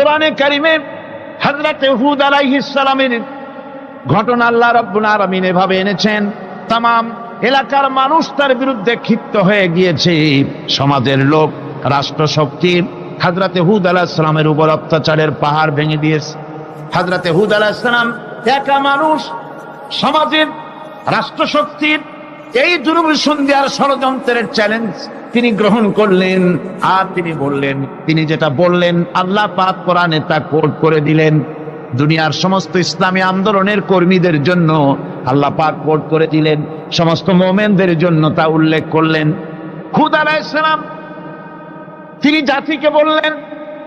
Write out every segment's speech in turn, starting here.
কোরআনে কারিমে হযরত হুদ আলাইহিস সালামের ঘটনা আল্লাহ রাব্বুল আলামিন এভাবে এনেছেন, তামাম এলাকার মানুষ তার বিরুদ্ধে ক্ষিপ্ত হয়ে গিয়েছে। সমাজের লোক, রাষ্ট্রশক্তি হযরত হুদ আলাইহিস সালামের উপর অত্যাচারের পাহাড় ভেঙে দিয়েছে। হযরত হুদ আলাইহিস সালাম একা মানুষ, সমাজের রাষ্ট্রশক্তির এই দুর্বিসন্ধির ষড়যন্ত্রের চ্যালেঞ্জ তিনি গ্রহণ করলেন। আর তিনি বললেন, তিনি যেটা বললেন আল্লাহ পাক কোরআনে তা কোট করে দিলেন। দুনিয়ার সমস্ত ইসলামী আন্দোলনের কর্মীদের জন্য আল্লাহ পাক কোট করে দিলেন, সমস্ত মুমিনদের জন্য তা উল্লেখ করলেন। হুদ আলাইহিস সালাম তিনি জাতিকে বললেন,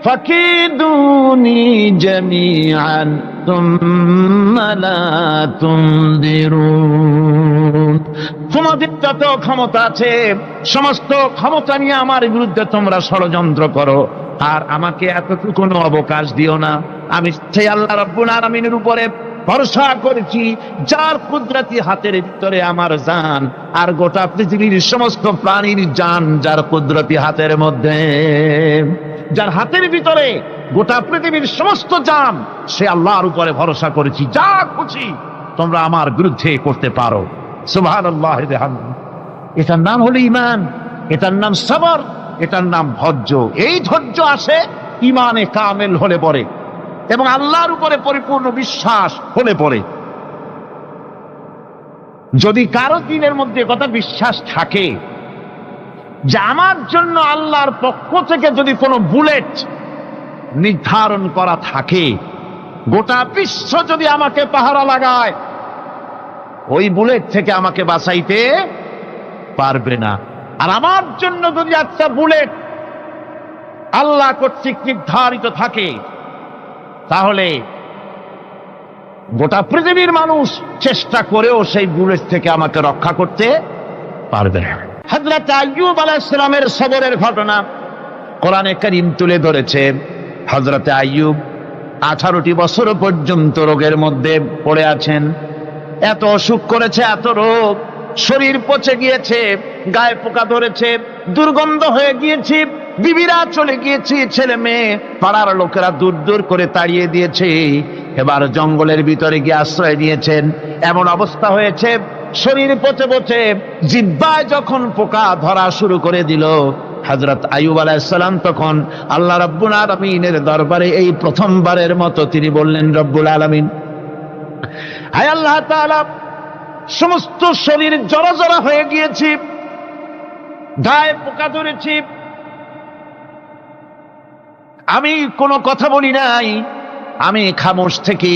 ফাকিদুনি জামিআন তুম্মা লা তুনদিরুন। তোমাদের যত ক্ষমতা আছে সমস্ত ক্ষমতা নিয়ে আমার বিরুদ্ধে তোমরা ষড়যন্ত্র করো, আর আমাকে এতটুকু অবকাশ দিও না। আমি সেই আল্লাহ রাব্বুল আলামিনের উপরে ভরসা করেছি, যার কুদরতি হাতের ভিতরে আমার জান, আর গোটা পৃথিবীর সমস্ত প্রাণীর জান যার কুদরতি হাতের মধ্যে, যার হাতের ভিতরে গোটা পৃথিবীর সমস্ত জান, সে আল্লাহর উপরে ভরসা করেছি। যা খুশি তোমরা আমার বিরুদ্ধে করতে পারো। সুবহানাল্লাহ। এটার নাম হলো ঈমান, এটার নাম সবর, এটার নাম ধৈর্য। এই ধৈর্য আসে ঈমানে কামেল হলে পরে এবং আল্লাহর উপরে পরিপূর্ণ বিশ্বাস হলে পরে। যদি কারো দিনের মধ্যে কথা বিশ্বাস থাকে যে আমার জন্য আল্লাহর পক্ষ থেকে যদি কোনো বুলেট নির্ধারণ করা থাকে, গোটা বিশ্ব যদি আমাকে পাহারা লাগায়, ওই বুলেট থেকে আমাকে বাঁচাইতে পারবে না। আর আমার জন্য যদি একটা বুলেট আল্লাহ কর্তৃক নির্ধারিত থাকে, তাহলে গোটা পৃথিবীর মানুষ চেষ্টা করেও সেই বুলেট থেকে আমাকে রক্ষা করতে পারবে না। হযরত আইয়ুব আলাইহিস সালামের সবরের ঘটনা কোরআনে কারীম তুলে ধরেছে। হযরত আইয়ুব 18টি বছর পর্যন্ত রোগের মধ্যে পড়ে আছেন। এত অসুখ করেছে, এত রোগ, শরীর পচে গিয়েছে, গায়ে পোকা ধরেছে, দুর্গন্ধ হয়ে গিয়েছে, বিবিরা চলে গিয়েছে, ছেলে মেয়ে পাড়ার লোকেরা দূর দূর করে তাড়িয়ে দিয়েছে। এবার জঙ্গলের ভিতরে গিয়ে আশ্রয় নিয়েছেন। এমন অবস্থা হয়েছে, শরীর পচে পচে জিহ্বায় যখন পোকা ধরা শুরু করে দিল, হযরত আইয়ুব আলাইহিস সালাম তখন আল্লাহ রাব্বুল আলামিনের দরবারে এই প্রথমবারের মতো তিনি বললেন, রব্বুল আলামিন, হায় আল্লাহ তাআলা, সমস্ত শরীর জড়া জড়া হয়ে গিয়েছে, গায়ে পোকা ধরেছে, আমি কোনো কথা বলি নাই, আমি খামোশ থেকে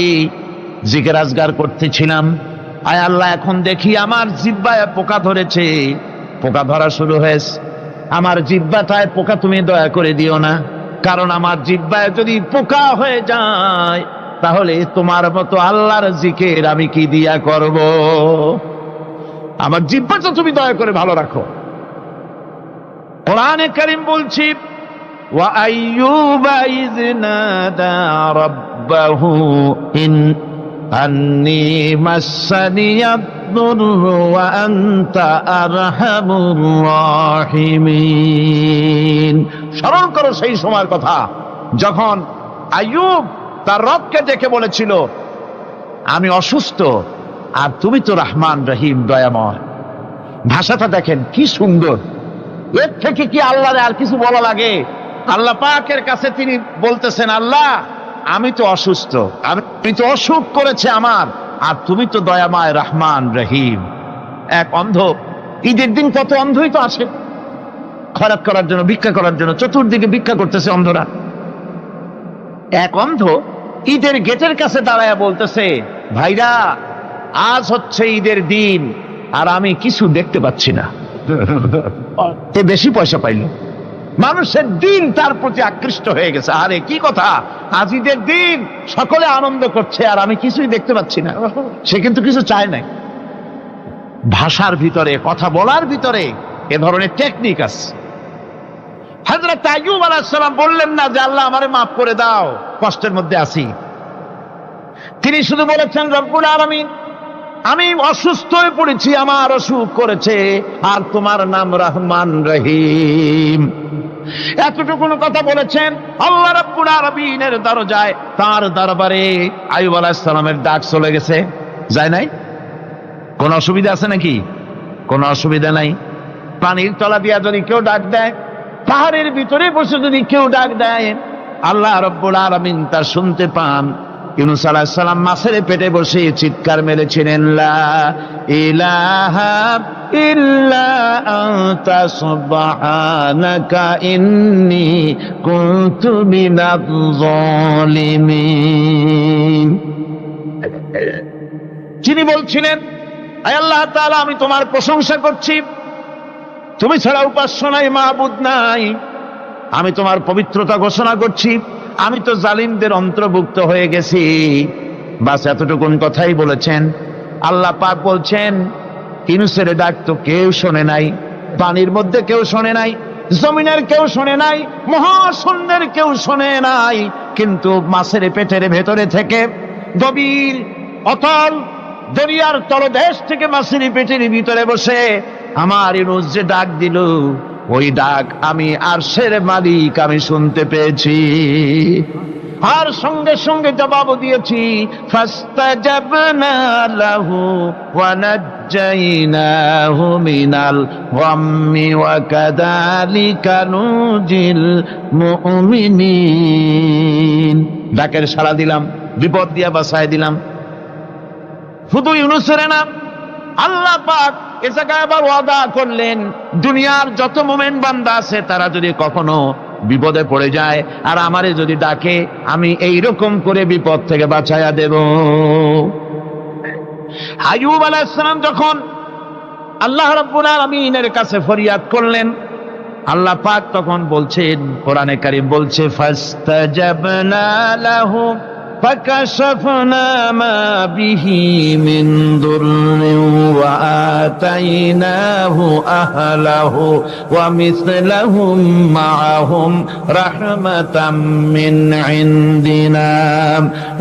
জিকির আজগার করতেছিলাম। আয় আল্লাহ, এখন দেখি আমার জিহ্বায় পোকা ধরেছে, পোকা ধরা শুরু হয়েছে। আমার জিহ্বাটায় পোকা তুমি দয়া করে দিও না, কারণ আমার জিহ্বায় যদি পোকা হয়ে যায় তাহলে তোমার মতো আল্লাহর জিকির আমি কি দিয়া করব? আমার জিহ্বাটা তুমি দয়া করে ভালো রাখো। কোরআনে কারীম বলছি, ওয়া আইয়ুবা ইয নাদা রাব্বাহু আন্নী মাসসানিয়াদ দুররু ওয়া আনতা আরহামুর রাহিমিন। স্মরণ করো সেই সময়ের কথা যখন আইয়ুব তার রবকে ডেকে বলেছিল, আমি অসুস্থ আর তুমি তো রহমান রহিম, দয়াময়। ভাষাটা দেখেন কি সুন্দর। এর থেকে কি আল্লাহর আর কিছু বলা লাগে? আল্লাহ পাকের কাছে তিনি বলতেছেন, আল্লাহ আমি তো অসুস্থ, আমি তো অসুখ করেছে আমার, আর তুমি তো দয়াময় রহমান রহিম। এক অন্ধ, ঈদের দিন কত অন্ধই তো আসে খয়রাত করার জন্য, ভিক্ষা করার জন্য, চতুর্দিকে ভিক্ষা করতেছে অন্ধরা। এক অন্ধ ঈদের গেটের কাছে দাঁড়ায়া বলতেছে, ভাইরা আজ হচ্ছে ঈদের দিন আর আমি কিছু দেখতে পাচ্ছি না। এ বেশি পয়সা পাইল, মানুষের দিন তার প্রতি আকৃষ্ট হয়ে গেছে। আরে কি কথা, আজ ঈদের দিন, সকলে আনন্দ করছে আর আমি কিছুই দেখতে পাচ্ছি না। সে কিন্তু কিছু চায় নাই। ভাষার ভিতরে, কথা বলার ভিতরে এ ধরনের টেকনিক আছে। হযরত আইয়ুব আলাইহিস সালাম বললেন না যে আল্লাহ আমারে মাফ করে দাও, কষ্টের মধ্যে আছি। তিনি শুধু বলেছেন, রব্বুল আলামিন, আমি অসুস্থ হয়ে পড়েছি, আমার অসুখ করেছে, আর তোমার নাম রহমান রহিম। এতটুকুন কথা বলেছেন আল্লাহ রাব্বুল আলামিনের দরজায়, তার দরবারে আইয়ুব আলাইহিস সালামের ডাক চলে গেছে। যায় নাই? কোন অসুবিধা আছে নাকি? কোন অসুবিধা নাই। পানির তলা দিয়া যদি কেউ ডাক দেয়, পাহাড়ের ভিতরে বসে যদি কেউ ডাক দেয়, আল্লাহ রাব্বুল আলামিন তা শুনতে পান। ইউনূস আলাইহিস সালাম মাছের পেটে বসে চিৎকার মেরেছিলেন, লা ইলাহা ইল্লা আনতা সুবহানাকা ইন্নী কুনতু মিনাজ জালিমিন। যিনি বলছিলেন, আয় আল্লাহ তাআলা, আমি তোমার প্রশংসা করছি, তুমি ছাড়া উপাস্য নাই, মাবুদ নাই। আমি তোমার পবিত্রতা ঘোষণা করছি, আমি তো জালিমদের অন্তর্ভুক্ত হয়ে গেছি। বাস এতটুকুন কথাই বলেছেন। আল্লাহ পাক বলছেন, ইউনূসের ডাক তো কেউ শোনে নাই, পানির মধ্যে কেউ শোনে নাই, জমিনের কেউ শোনে নাই, মহাশূন্যের কেউ শোনে নাই, কিন্তু মাছের পেটের ভেতরে থেকে গভীর অতল দরিয়ার তলদেশ থেকে মাছের পেটের ভিতরে বসে আমার ইউনূস যে ডাক দিল, ওই ডাক আমি আরশের মালিক আমি শুনতে পেয়েছি। আর সঙ্গে সঙ্গে জবাব দিয়েছি, ফাস্তাজাবনা লাহু ওয়া নাজ্জাইনাহু মিনাল গাম্মি ওয়া কাযালিকা নুজিল মুমিনিন। ডাকের সাড়া দিলাম, বিপদ দিয়া বাঁচায় দিলাম। শুধু ইউনূসের না, আল্লাহ পাক এ জায়গায় আবার ওয়াদা করলেন, দুনিয়ার যত মুমিন বান্দা আছে তারা যদি কখনো বিপদে পড়ে যায় আর আমারে যদি ডাকে, আমি এইরকম করে বিপদ থেকে বাঁচাইয়া দেব। আইয়ুব আলাইহিস সালাম যখন আল্লাহ রাব্বুল আলামিনের কাছে ফরিয়াদ করলেন, আল্লাহ পাক তখন বলছেন, কোরআনে কারীম বলছে, ফাস্তাজাবনা লাহু فكشفنا ما به من ضر وآتيناه أهله ومثلهم معهم رحمة من عندنا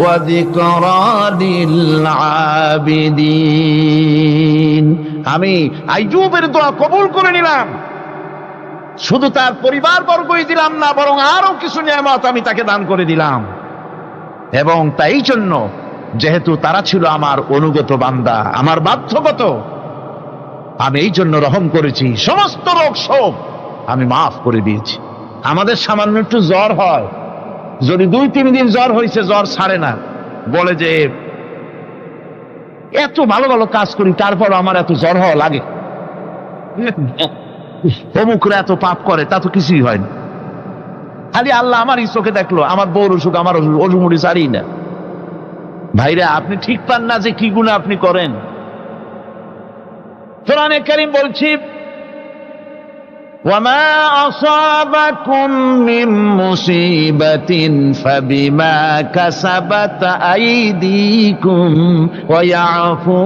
وذكرى للعابدين। আমি আইয়ুবের দোয়া কবুল করে নিলাম, শুধু তার পরিবার বর্গই দিলাম না, বরং আরো কিছু নিয়ামত আমি তাকে দান করে দিলাম। এবং তাই জন্য যেহেতু তারা ছিল আমার অনুগত বান্দা, আমার বাধ্যগত, আমি এই জন্য রহম করেছি, সমস্ত রোগ শোক আমি মাফ করে দিয়েছি। আমাদের সামান্য একটু জ্বর হয়, যদি 2-3 দিন জ্বর হয়েছে, জ্বর ছাড়ে না, বলে যে এত ভালো ভালো কাজ করি তারপর আমার এত জ্বর হওয়া লাগে, অমুকরা এত পাপ করে, তা তো কিছুই হয় না। খালি আল্লাহ আমার চোখে দেখলো, আমার বউর অসুখ, আমার অসুমুড়ি সারি না। ভাইরা, আপনি ঠিক পান না যে কি গুনাহ আপনি করেন। কোরআনে কারীম বলছি, ওয়ামা আসাবাকুম মিন মুসিবাতিন ফাবিমা কাসাবাত আইদিকুম ওয়া ইয়াফু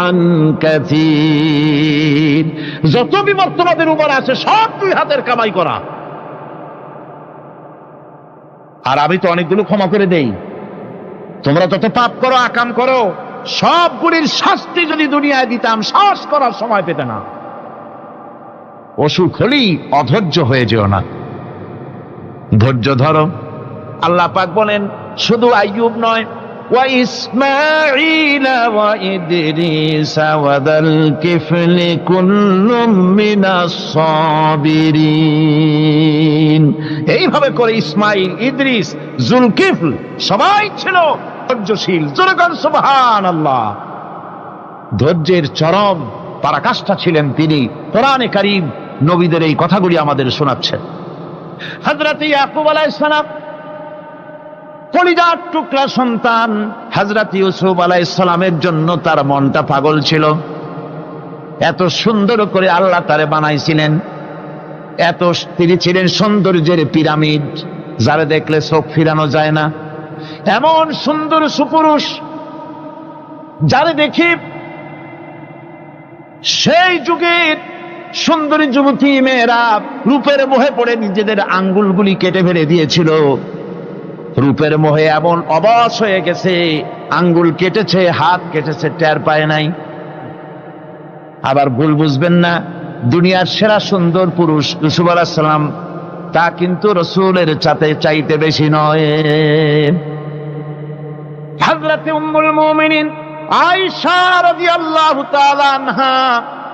আন কাসীর। যত বিপদ তোমাদের উপর আছে সব 2 হাতের কামাই করা, আর আমি তো অনেকগুলো ক্ষমা করে দেই। তোমরা যত পাপ করো, আকাম করো, সবগুলির শাস্তি যদি দুনিয়ায় দিতাম, শ্বাস করার সময় পেতে না। অসুখ হলেই অধৈর্য হয়ে যেও না, ধৈর্য ধরো। আল্লাহ পাক বলেন, শুধু আইয়ুব নয়, ওয়া ইসমাঈল ওয়া ইদরিস ওয়া যাল কিফলি কুল্লুম মিনাস সাবিরিন। এইভাবে করে ইসমাঈল, ইদ্রিস, জুলকিফল সবাই ছিল ধৈর্যশীল। জোরে বলেন সুবহানাল্লাহ। ধৈর্যের চরম পরাকাষ্ঠা ছিলেন তিনি। কোরআনে কারীম নবীদের এই কথাগুলি আমাদের শোনাচ্ছেন। হযরত ইয়াকুব আলাইহিস সালাম কলিজার টুকরা সন্তান হযরত ইউসুফ আলাইহিস সালামের জন্য তার মনটা পাগল ছিল। এত সুন্দর করে আল্লাহ তারে বানাইছিলেন, এত তিনি ছিলেন সৌন্দর্যের পিরামিড, যারা দেখলে চোখ ফিরানো যায় না, এমন সুন্দর সুপুরুষ যারা দেখি সেই যুগের সুন্দরী যুবতী মেয়েরা রূপের মোহে পড়ে নিজেদের আঙ্গুলগুলি কেটে ফেলে দিয়েছিল। রূপের মোহে এমন অবশ হয়ে গেছে, আঙ্গুল কেটেছে, হাত কেটেছে, টের পায় নাই। আবার ভুল বুঝবেন না, দুনিয়ার সেরা সুন্দর পুরুষ ইউসুফ আলাইহিস সালাম তা কিন্তু রাসূলের চাইতে বেশি নয়। হযরত উম্মুল মুমিনিন আয়েশা রাদিয়াল্লাহু তাআলা আনহা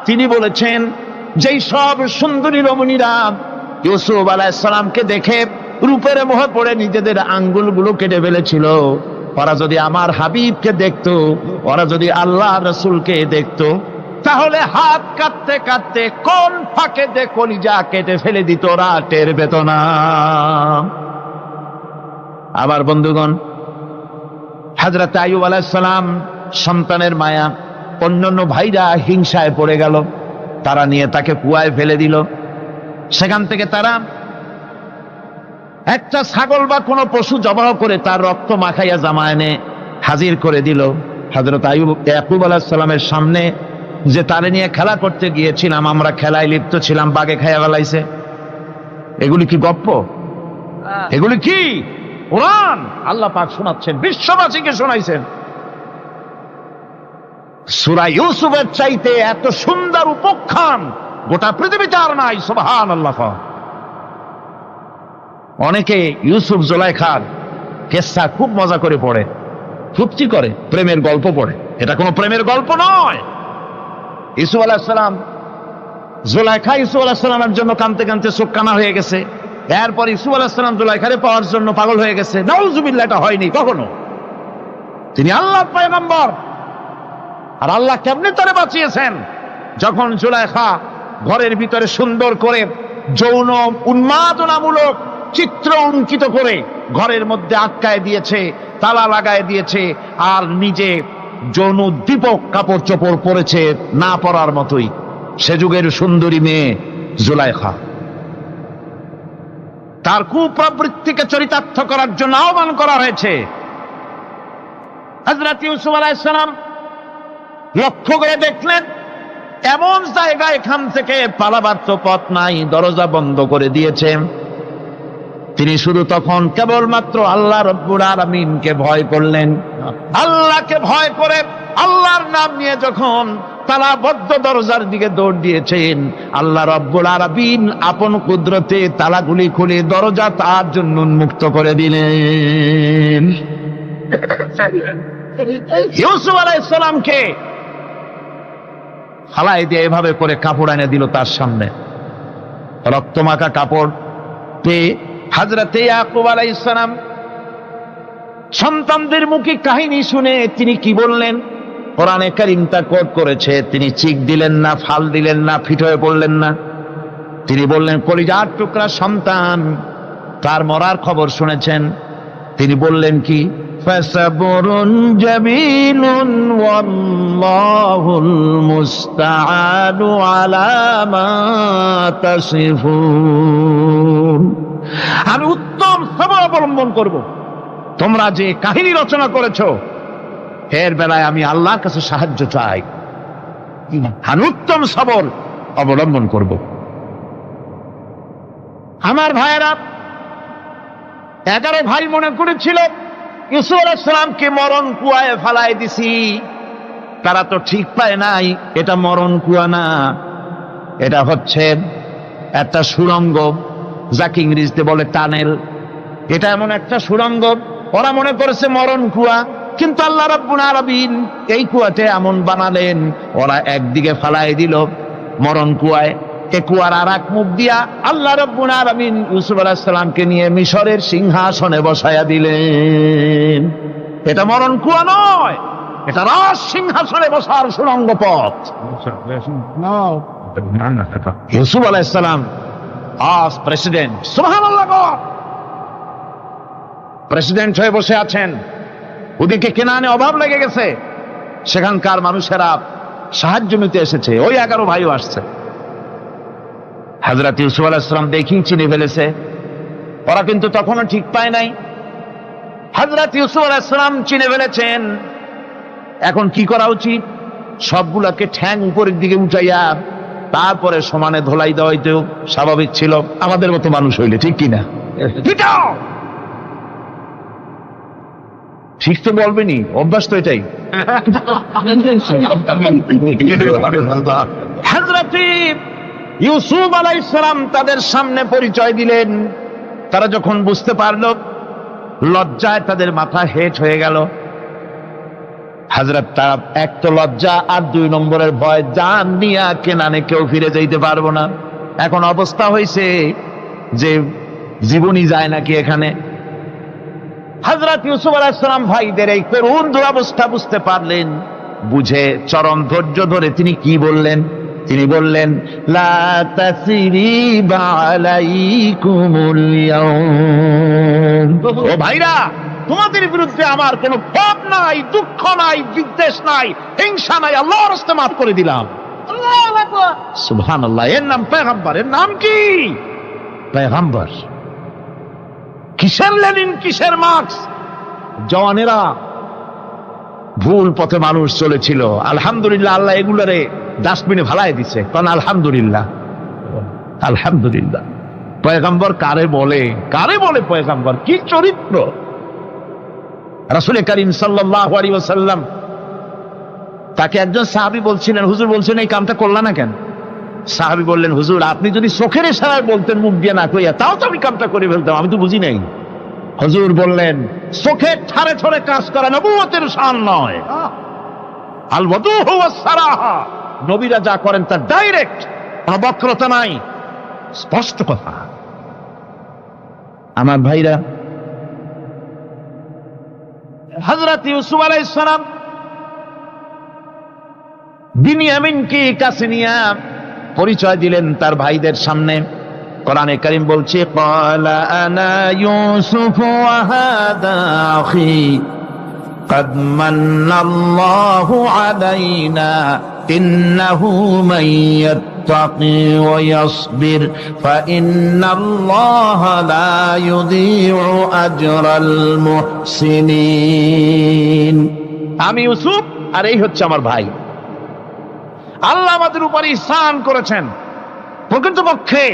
তিনি বলেছেন, যেই সব সুন্দরী রমণীরা ইউসুফ আলাইহিস সালামকে দেখে রূপের মোহে পড়ে নিজেদের আঙ্গুলগুলো কেটে ফেলেছিল, ওরা যদি আমার হাবিবকে দেখতো, ওরা যদি আল্লাহ রাসূলকে দেখতো, তাহলে হাত কাটতে কাটতে কোন ফাঁকে যে কলিজা কেটে ফেলে দিত, ওরা টের পেত না। আবার বন্ধুগণ, হযরত আইয়ুব আলাইহিস সালাম সন্তানের মায়া, অন্যান্য ভাইরা হিংসায় পড়ে গেল, তারা নিয়ে তাকে কুয়ায় ফেলে দিল। সেখান থেকে তারা একটা ছাগল বা কোনো পশু জবাহ করে তার রক্ত মাখাইয়া জামা এনে হাজির করে দিল। হযরত ইয়াকুব আলাইহিস সালামের সামনে যে তারে নিয়ে খেলা করতে গিয়েছিলাম, আমরা খেলায় লিপ্ত ছিলাম, বাগে খাইয়া ফেলাইছে। এগুলি কি গপ্প? এগুলি কি কোরআন? আল্লাহ পাক শোনাচ্ছেন, বিশ্ববাসীকে শোনাইছেন। সূরা ইউসুফের চাইতে এত সুন্দর উপাখ্যান গোটা পৃথিবীতে আর নাই। সুবহানাল্লাহ। অনেকে ইউসুফ জুলাইখার কেসা খুব মজা করে পড়ে, ফুর্তি করে, প্রেমের গল্প পড়ে। এটা কোনো প্রেমের গল্প নয়। ইউসুফ আলাইহিস সালাম, জুলাইখা ইউসুফ আলাইহিস সালামের জন্য কাঁদতে কাঁদতে চোখ কানা হয়ে গেছে। এরপর ইউসুফ আলাইহিস সালাম জুলাইখারে পাওয়ার জন্য পাগল হয়ে গেছে। নাউজুবিল্লাহ, এটা হয়নি কখনো। তিনি আল্লাহর পয়গম্বর। আর আল্লাহ কেমনে তারে বাঁচিয়েছেন? যখন জুলাইখা ঘরের ভিতরে সুন্দর করে যৌন উন্মাদনামূলক চিত্র অঙ্কিত করে ঘরের মধ্যে আটকায় দিয়েছে, তালা লাগায় দিয়েছে, আর নিজে যৌন উদ্দীপক কাপড় চোপড় পরেছে না পরার মতোই। সে যুগের সুন্দরী মেয়ে জুলাইখা। তার কুপ্রবৃত্তিকে চরিতার্থ করার জন্য আহ্বান করা হয়েছে। হযরত ইউসুফ আলাইহিস সালাম লক্ষ্য করে দেখলেন এমন জায়গা, এখান থেকে পালাবার তো পথ নাই, দরজা বন্ধ করে দিয়েছে। তিনি শুধু তখন কেবলমাত্র আল্লাহ রব্বুল আলামিনকে ভয় করলেন। আল্লাহকে ভয় করে আল্লাহর নাম নিয়ে যখন তালাবদ্ধ দরজার দিকে দৌড় দিয়েছেন, আল্লাহ রব্বুল আলামিন আপন কুদরতে তালাগুলি খুলে দরজা তার জন্য উন্মুক্ত করে দিলেন। ইউসুফ আলাইহিস সালামকে ফালাই দিয়ে এভাবে করে কাপড় এনে দিল তার সামনে, রক্তমাখা কাপড় পেয়ে হযরত ইয়াকুব আলাইহিস সালাম সন্তানদের মুখে কাহিনী শুনে তিনি কি বললেন? কোরআনে কারীম তা কোট করেছে। তিনি চিক দিলেন না, ফাল দিলেন না, ফিট হয়ে পড়লেন না। তিনি বললেন, কলিজার টুকরা সন্তান, তার মরার খবর শুনেছেন। তিনি বললেন কি? ফাসাবরুন জামিলুন ওয়াল্লাহুল মুস্তাআনু আলা মা তাসিফুন। আমি উত্তম সবর অবলম্বন করব। তোমরা যে কাহিনী রচনা করেছো এর বেলায় আমি আল্লাহর কাছে সাহায্য চাই। আমি উত্তম সবর অবলম্বন করব। আমার ভাইয়েরা, 11 ভাই মনে করেছিল ইউসুফ আলাইহিস সালামকে মরণ কুয়ায় ফালাই দিছি। তারা তো ঠিক পায় নাই এটা মরণ কুয়া না, এটা হচ্ছে একটা সুড়ঙ্গ, যাকে ইংরেজিতে বলে টানেল। এটা এমন একটা সুড়ঙ্গ, ওরা মনে করেছে মরণ কুয়া। কিন্তু আল্লাহ রাব্বুল আলামিন এই কুয়াতে এমন বানালেন, ওরা একদিকে ফালাই দিল মরণ কুয়ায়, এ কুয়ার আর এক মুখ দিয়া আল্লাহ রাব্বুল আলামিন ইউসুফ আলাইহিস সালামকে নিয়ে মিশরের সিংহাসনে বসায়া দিলেন। এটা মরণ কুয়া নয়, এটা রাজ সিংহাসনে বসার সুড়ঙ্গ পথ। ইউসুফ আলাইহিস সালাম আজ প্রেসিডেন্ট। সুবহানাল্লাহ, প্রেসিডেন্ট হয়ে বসে আছেন। ওদিকে কেনানে অভাব লেগে গেছে, সেখানকার মানুষেরা সাহায্য নিতে এসেছে। ওই 11 ভাইও আসছে। হযরত ইউসুফ আলাইহিস সালাম দেখেই চিনে ফেলেছে। ওরা কিন্তু তখনও ঠিক পায় নাই। হযরত ইউসুফ আলাইহিস সালাম চিনে ফেলেছেন। এখন কি করা উচিত? সবগুলাকে ঠ্যাং উপরের দিকে উঠাইয়া তারপরে সমানে ধোলাই দেওয়াইতেও স্বাভাবিক ছিল, আমাদের মতো মানুষ হইলে। ঠিক কিনা? ঠিক তো বলবেনি, অভ্যাস তো এটাই। হযরত ইউসুফ আলাইহিস সালাম তাদের সামনে পরিচয় দিলেন। তারা যখন বুঝতে পারল, লজ্জায় তাদের মাথা হেট হয়ে গেল। হযরত তারা এক তো লজ্জা, আর 2 নম্বরের ভয়, জান নিয়া কেনানে কেউ ফিরে যাইতে পারবো না। এখন অবস্থা হয়েছে যে জীবনই যায় নাকি এখানে। হযরত ইউসুফ আলাইহিস সালাম ভাইদের এই করুণ দুরবস্থা বুঝতে পারলেন। বুঝে চরম ধৈর্য ধরে তিনি কি বললেন? তিনি বললেন, লা তাসরিবা আলাইকুমুল ইয়াউম। ও ভাইরা, তোমাদের বিরুদ্ধে আমার কোনো পাপ নাই, দুঃখ নাই, বিদ্বেষ নাই, হিংসা নাই, আল্লাহর রাস্তে মাফ করে দিলাম। আল্লাহু আকবার, সুবহানাল্লাহ। এর নাম পয়গম্বর। এর নাম কি? পয়গম্বর। কিসের লেনিন, কিসের মার্কস? জওয়ানেরা, ভুল পথে মানুষ চলেছিল, আলহামদুলিল্লাহ আল্লাহ এগুলোরে ডাস্টবিনে ফালাই দিছে। কারণ আলহামদুলিল্লাহ, আলহামদুলিল্লাহ। পয়গম্বর কারে বলে? কারে বলে পয়গম্বর? কি চরিত্র! রাসূল করিম সাল্লাল্লাহু আলাইহি ওয়াসাল্লাম, তাকে একজন সাহাবী বলছিলেন, হুজুর বলছেন এই কামটা করলা না কেন? সাহাবী বললেন, হুজুর আপনি যদি চোখের ইশারায় বলতেন, মুখ দিয়ে না কইয়া, তাও তো আমি কামটা করে ফেলতাম, আমি তো বুঝি নাই। হুজুর বললেন, চোখের ঠারে ঠারে কাজ করা নবুয়তের শান নয়। আল ওয়াদুহু ওয়াস সারাহা, নবীরা যা করেন তা ডাইরেক্ট, কোনো বক্রতা নাই, স্পষ্ট কথা। আমার ভাইরা, হযরত ইউসুফ আলাইহিস সালাম বিনিয়ামিনকে কাছে নিয়ে পরিচয় দিলেন তার ভাইদের সামনে। কোরআনে কারীম বলছে, ক্বালা আনা ইউসুফ ওয়া হাদা আখি قد من الله علينا إنه من يتقي ويصبر فإن الله لا يضيع أجر المحسنين। আমি ইউসুফ, আর এই হচ্ছে আমার ভাই। আল্লাহ আমাদের উপর ইহসান করেছেন। প্রকৃতপক্ষে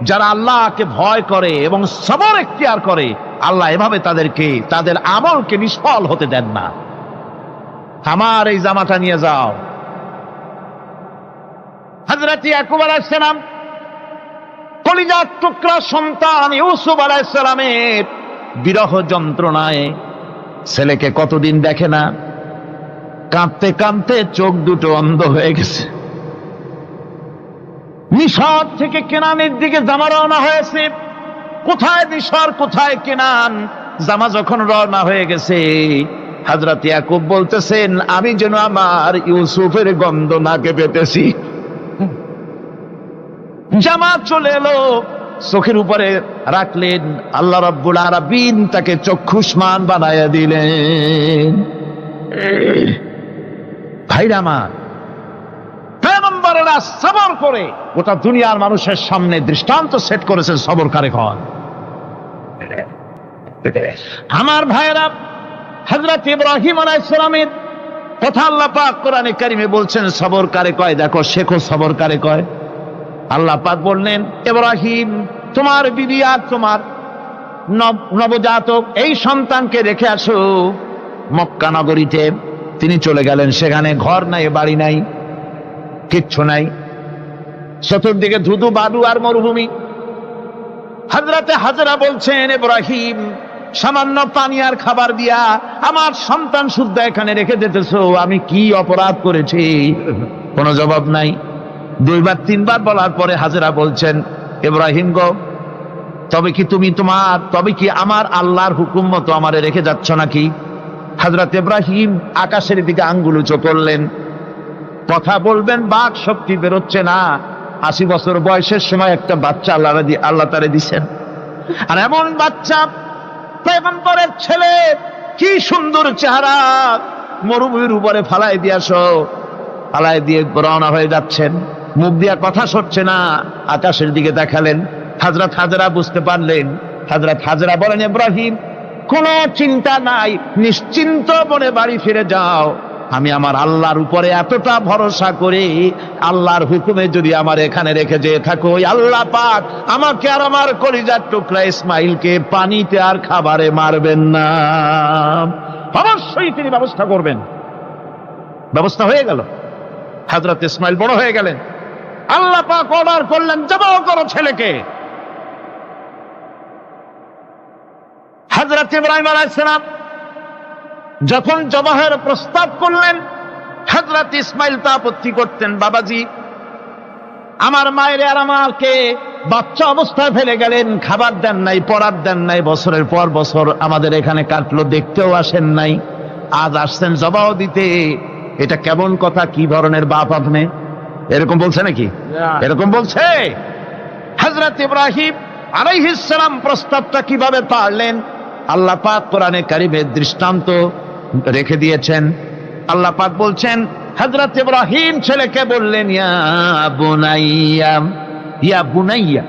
যারা আল্লাহকে ভয় করে এবং সবর এখতিয়ার করে, আল্লাহ এভাবে তাদেরকে, তাদের আমলকে নিষ্ফল হতে দেন না। আমার এই জামাটা নিয়ে যাও। হযরত ইয়াকুব আলাইহিস সালাম, কলিজার টুকরা সন্তান ইউসুফ আলাইহিস সালামের বিরহ যন্ত্রণায় ছেলেকে কতদিন দেখে না, কাঁদতে কাঁদতে চোখ দুটো অন্ধ হয়ে গেছে। মিশর থেকে কেনানের দিকে জামা রওনা হয়েছে। কোথায় মিশর, কোথায় কেনান? জামা যখন রওনা হয়ে গেছে, হযরত ইয়াকুব বলতেছেন, আমি যেন আমার ইউসুফের গন্ধ নাকে পেতেছি। জামা চলে এলো, চোখের উপরে রাখলেন, আল্লাহ রাব্বুল আলামিন তাকে চক্ষুষ্মান বানায়া দিলেন। ভাইরা আমার, পয়গম্বরেরা সবর করে গোটা দুনিয়ার মানুষের সামনে দৃষ্টান্ত সেট করেছেন সবরকারী হন। আমার ভাইরা, হযরত ইব্রাহিম আলাইহিস সালামের কথা আল্লাহ পাক কোরআনে কারিমে বলছেন সবরকারী কয়, দেখো শেখো সবরকারী কয়। আল্লাহ পাক বললেন, ইব্রাহিম তোমার বিবি আর তোমার নবজাতক এই সন্তানকে রেখে আসো মক্কা নগরীতে। তিনি চলে গেলেন, সেখানে ঘর নাই, বাড়ি নাই, কিচ্ছু নাই, চতুর্দিকে ধুধু বালু আর মরুভূমি। হযরতে হাজরা বলছেন, ইব্রাহিম সামান্য পানি আর খাবার দিয়া আমার সন্তান শুদ্ধ এখানে রেখে যেতেছো, আমি কি অপরাধ করেছি? কোনো জবাব নাই। 2বার 3বার বলার পরে হাজরা বলছেন, ইব্রাহিম গো, তবে কি আমার আল্লাহর হুকুম মতো আমারে রেখে যাচ্ছ নাকি? হযরত ইব্রাহিম আকাশের দিকে আঙ্গুল উঁচু করলেন। কথা বলবেন, বাক শক্তি বেরোচ্ছে না। 80 বছর বয়সের সময় একটা বাচ্চা আল্লাহ তারে দিছেন। আর এমন বাচ্চা, পয়গম্বরের ছেলে, কি সুন্দর চেহারা, মরুভূমির উপরে ফালাই দিয়ে রওনা হয়ে যাচ্ছেন। মুখ দিয়া কথা সরছে না, আকাশের দিকে দেখালেন। হযরত হাজরা বুঝতে পারলেন। হযরত হাজরা বলেন, ইব্রাহিম কোনো চিন্তা নাই, নিশ্চিন্ত মনে বাড়ি ফিরে যাও। আমি আমার আল্লাহর উপরে এতটা ভরসা করি, আল্লাহর হুকুমে যদি আমার এখানে রেখে যেয়ে থাকো, আল্লাহ পাক আমাকে আর আমার কলিজার টুকরা ইসমাইলকে পানিতে আর খাবারে মারবেন না, অবশ্যই তিনি ব্যবস্থা করবেন। ব্যবস্থা হয়ে গেল। হযরত ইসমাইল বড় হয়ে গেলেন, আল্লাহ পাক অর্ডার করলেন জবাহ করো ছেলেকে। হযরত ইব্রাহিম আলাইহিস সালাম যখন জবাহের প্রস্তাব করলেন, হযরত ইসমাইল তা আপত্তি করতেন, বাবাজি আমার মায়ের আর আমাকে বাচ্চা অবস্থায় ফেলে গেলেন, খাবার দেন নাই, পড়ার দেন নাই, বছরের পর বছর আমাদের এখানে কাটলো, দেখতেও আসেন নাই, আজ আসছেন জবাহ দিতে, এটা কেমন কথা, কি ধরনের বাপ আপনি? এরকম বলছে নাকি? এরকম বলছে? হযরত ইব্রাহিম আলাইহিস সালাম প্রস্তাবটা কিভাবে পারলেন? আল্লাহ পাক কোরআনে কারিমের দৃষ্টান্ত রেখে দিয়েছেন। আল্লাহ পাক বলছেন, হযরত ইব্রাহিম ছেলেকে বললেন, ইয়া বুনাইয়া, ইয়া বুনাইয়া,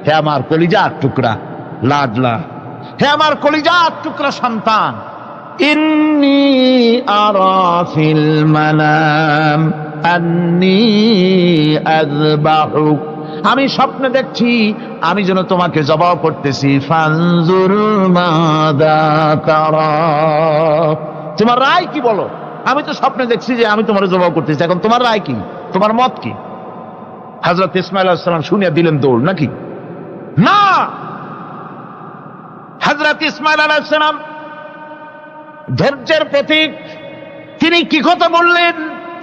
হে আমার কলিজার টুকরা, লাডলা, হে আমার কলিজার টুকরা সন্তান, ইন্নী আরা ফিল মানাম আন্নী আযবাহুক, আমি স্বপ্নে দেখছি আমি যেন তোমাকে জবাহ করতেছি, ফানজুর মাযা তারা, তোমার রায় কি বলো? আমি তো স্বপ্নে দেখছি যে আমি তোমার জবাহ করতেছি, এখন তোমার রায় কি, তোমার মত কি? হযরত ইসমাঈল আলাইহিস সালাম শুনিয়া দিলেন দৌড়, নাকি? না, হযরত ইসমাঈল আলাইহিস সালাম ধৈর্যের প্রতীক, তিনি কি কথা বললেন,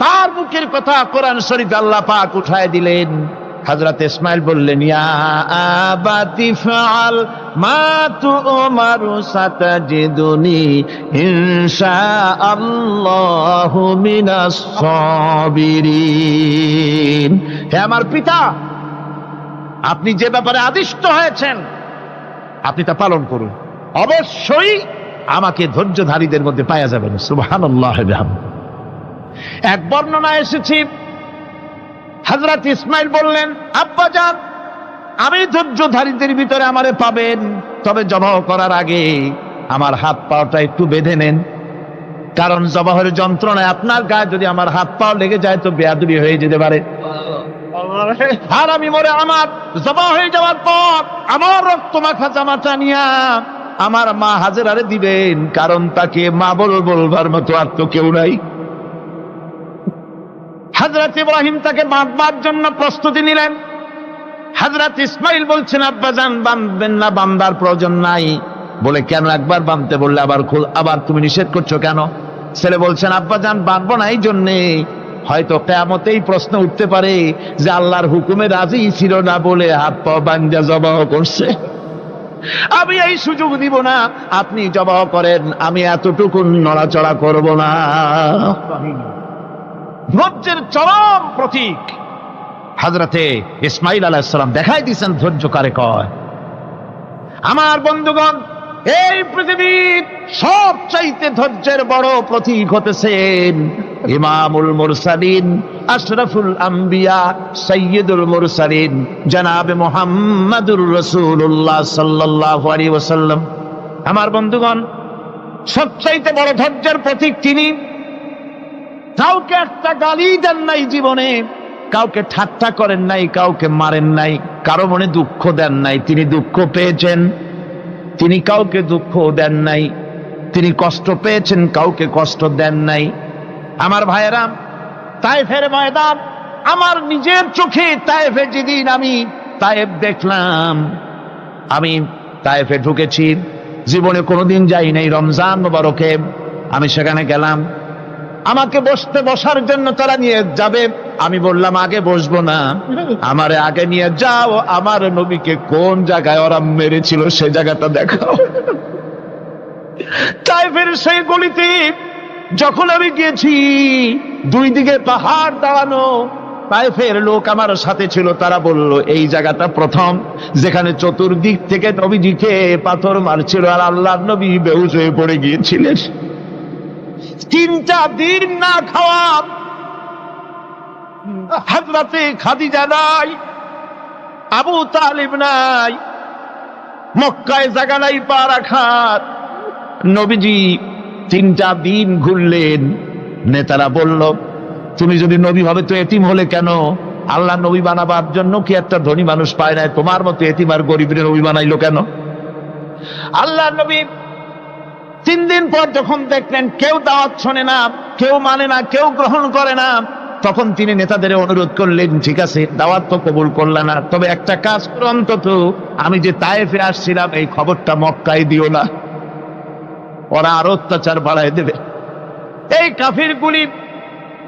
তার মুখের কথা কোরআন শরীফে আল্লাহ পাক উঠায় দিলেন। হযরত ইসমাঈল বললেন, ইয়া আবাতি ফাআল মা তু'মারু সাতাজিদুনি ইনশাআল্লাহু মিনাস সাবিরিন, হে আমার পিতা, আপনি যে ব্যাপারে আদিষ্ট হয়েছেন আপনি তা পালন করুন, অবশ্যই আমাকে ধৈর্যধারীদের মধ্যে পাওয়া যাবেন। সুবহানাল্লাহ। এক বর্ণনা এসেছে, হযরত ইসমাঈল বললেন, আব্বাজান আমি ধৈর্যধারীদের ভিতরে আমারে পাবেন, তবে জবাহ করার আগে আমার হাত পাটা একটু বেঁধে নেন, কারণ জবাহের যন্ত্রণায় আপনার গায়ে যদি আমার হাত পা লেগে যায় তো বেয়াদবি হয়ে যেতে পারে। আর আমি মরে আমার জবাহ হয়ে যাওয়ার পর আমার রক্ত মাখা জামাটা নিয়া আমার মা হাজেরারে দিবেন, কারণ তাকে মা বলবার মতো আর তো কেউ নাই। হযরত ইব্রাহিম তাকে বাঁধবার জন্য প্রস্তুতি নিলেন। হযরত ইসমাঈল বলছেন, আব্বাজান বাঁধবেন না, বাঁধার প্রয়োজন নাই। বলে কেন? একবার বাঁধতে বললে আবার তুমি নিষেধ করছো কেন? ছেলে বলছেন, আব্বাজান বাঁধবো না এই জন্যে, হয়তো কিয়ামতেই প্রশ্ন উঠতে পারে যে আল্লাহর হুকুমে রাজি ছিল না বলে হাত পা বাঁধা জবাহ করছে, আমি এই সুযোগ দিব না, আপনি জবাহ করেন, আমি এতটুকু নড়াচড়া করব না। ধৈর্যের চরম প্রতীক হযরতে ইসমাঈল আলাইহিস সালাম দেখাই দিয়েছেন ধৈর্য কারে কয়। আমার বন্ধুগণ, এই পৃথিবীর সবচাইতে ধৈর্যের বড় প্রতীক হতেছেন ইমামুল মুরসালিন, আশরাফুল আম্বিয়া, সাইয়্যিদুল মুরসালিন, জনাবে মুহাম্মাদুর রাসূলুল্লাহ সাল্লাল্লাহু আলাইহি ওয়াসাল্লাম। আমার বন্ধুগণ, সবচাইতে বড় ধৈর্যের প্রতীক তিনি। কাউকে একটা গালি দেন নাই জীবনে, কাউকে ঠাট্টা করেন নাই, কাউকে মারেন নাই, কারো মনে দুঃখ দেন নাই। তিনি দুঃখ পেয়েছেন, তিনি কাউকে দুঃখ দেন নাই। তিনি কষ্ট পেয়েছেন, কাউকে কষ্ট দেন নাই। আমার ভাইয়েরা, তায়েফের ময়দান, আমার নিজের চোখে তায়েফে যেদিন আমি তায়েফ দেখলাম, আমি তায়েফে ঢুকেছি, জীবনে কোনোদিন যাই নাই। রমজান মোবারকে আমি সেখানে গেলাম, আমাকে বসার জন্য তারা নিয়ে যাবে, আমি বললাম আগে বসবো না, আমারে আগে নিয়ে যাও, আমার নবীকে কোন জায়গায় ওরা মেরেছিল সে জায়গাটা দেখাও। তায়েফের সেই গলিতে যখন আমি গিয়েছি, দুই দিকে পাহাড় দাঁড়ানো, তায়েফের লোক আমার সাথে ছিল, তারা বলল এই জায়গাটা প্রথম যেখানে চতুর্দিক থেকে নবীজিকে পাথর মারছিল আর আল্লাহর নবী বেহুশ হয়ে পড়ে গিয়েছিলেন। 3টা দিন না খাওয়া, হযরতে খাদিজা নাই, আবু তালিব নাই, মক্কায় জায়গা নাই পা রাখার। নবীজি 3টা দিন ঘুরলেন। নেতারা বলল, তুমি যদি নবী হবে তো এতিম হলে কেন? আল্লাহ নবী বানাবার জন্য কি একটা ধনী মানুষ পায় নাই? তোমার মতো এতিম আর গরিবের নবী বানাইলো কেন? আল্লাহ নবী 3 দিন পর যখন দেখলেন কেউ দাওয়াত শোনে না, কেউ মানে না, কেউ গ্রহণ করে না, তখন তিনি নেতাদের অনুরোধ করলেন, ঠিক আছে দাওয়াত তো কবুল করল না, তবে একটা কাজ করো, অন্তত আমি যে তায়েফে আসছিলাম এই খবরটা মক্কায় দিও না, ওরা আরো অত্যাচার বাড়ায় দেবে। এই কাফিরগুলি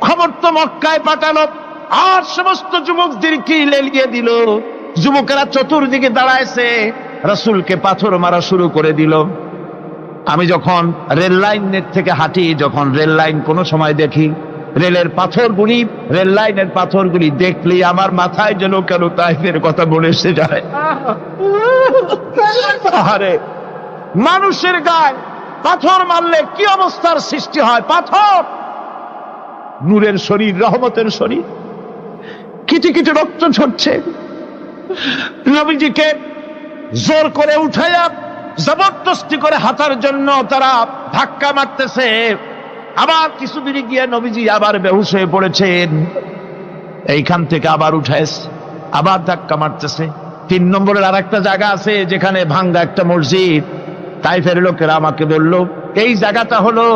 খবর তো মক্কায় পাঠালো, আর সমস্ত যুবকদেরকে লেলিয়ে দিল। যুবকেরা চতুর্দিকে দাঁড়াইছে, রাসূলকে পাথর মারা শুরু করে দিল। আমি যখন রেল লাইনের থেকে হাঁটি, যখন রেল লাইন কোনো সময় দেখি, রেলের পাথরগুলি, রেল লাইনের পাথরগুলি দেখলেই আমার মাথায় যেন কেন তাইফের কথা বলে এসে যায়। আরে মানুষের গায়ে পাথর মারলে কি অবস্থার সৃষ্টি হয়! পাথর নূরের শরীর, রহমতের শরীর, কিটি কিটি রক্ত ঝরছে। নবীজিকে জোর করে উঠাইয়া জবরদস্তি করে হাঁটার জন্য তারা ধাক্কা মারতেছে। আবার কিছুদিন গিয়ে নবীজি আবার বেহুশ হয়ে পড়েছেন, এইখান থেকে আবার উঠাইছে, আবার ধাক্কা মারতেছে। 3 নম্বরের আর একটা জায়গা আছে যেখানে ভাঙ্গা একটা মসজিদ। তাইফের লোকেরা আমাকে বলল, এই জায়গাটা হলো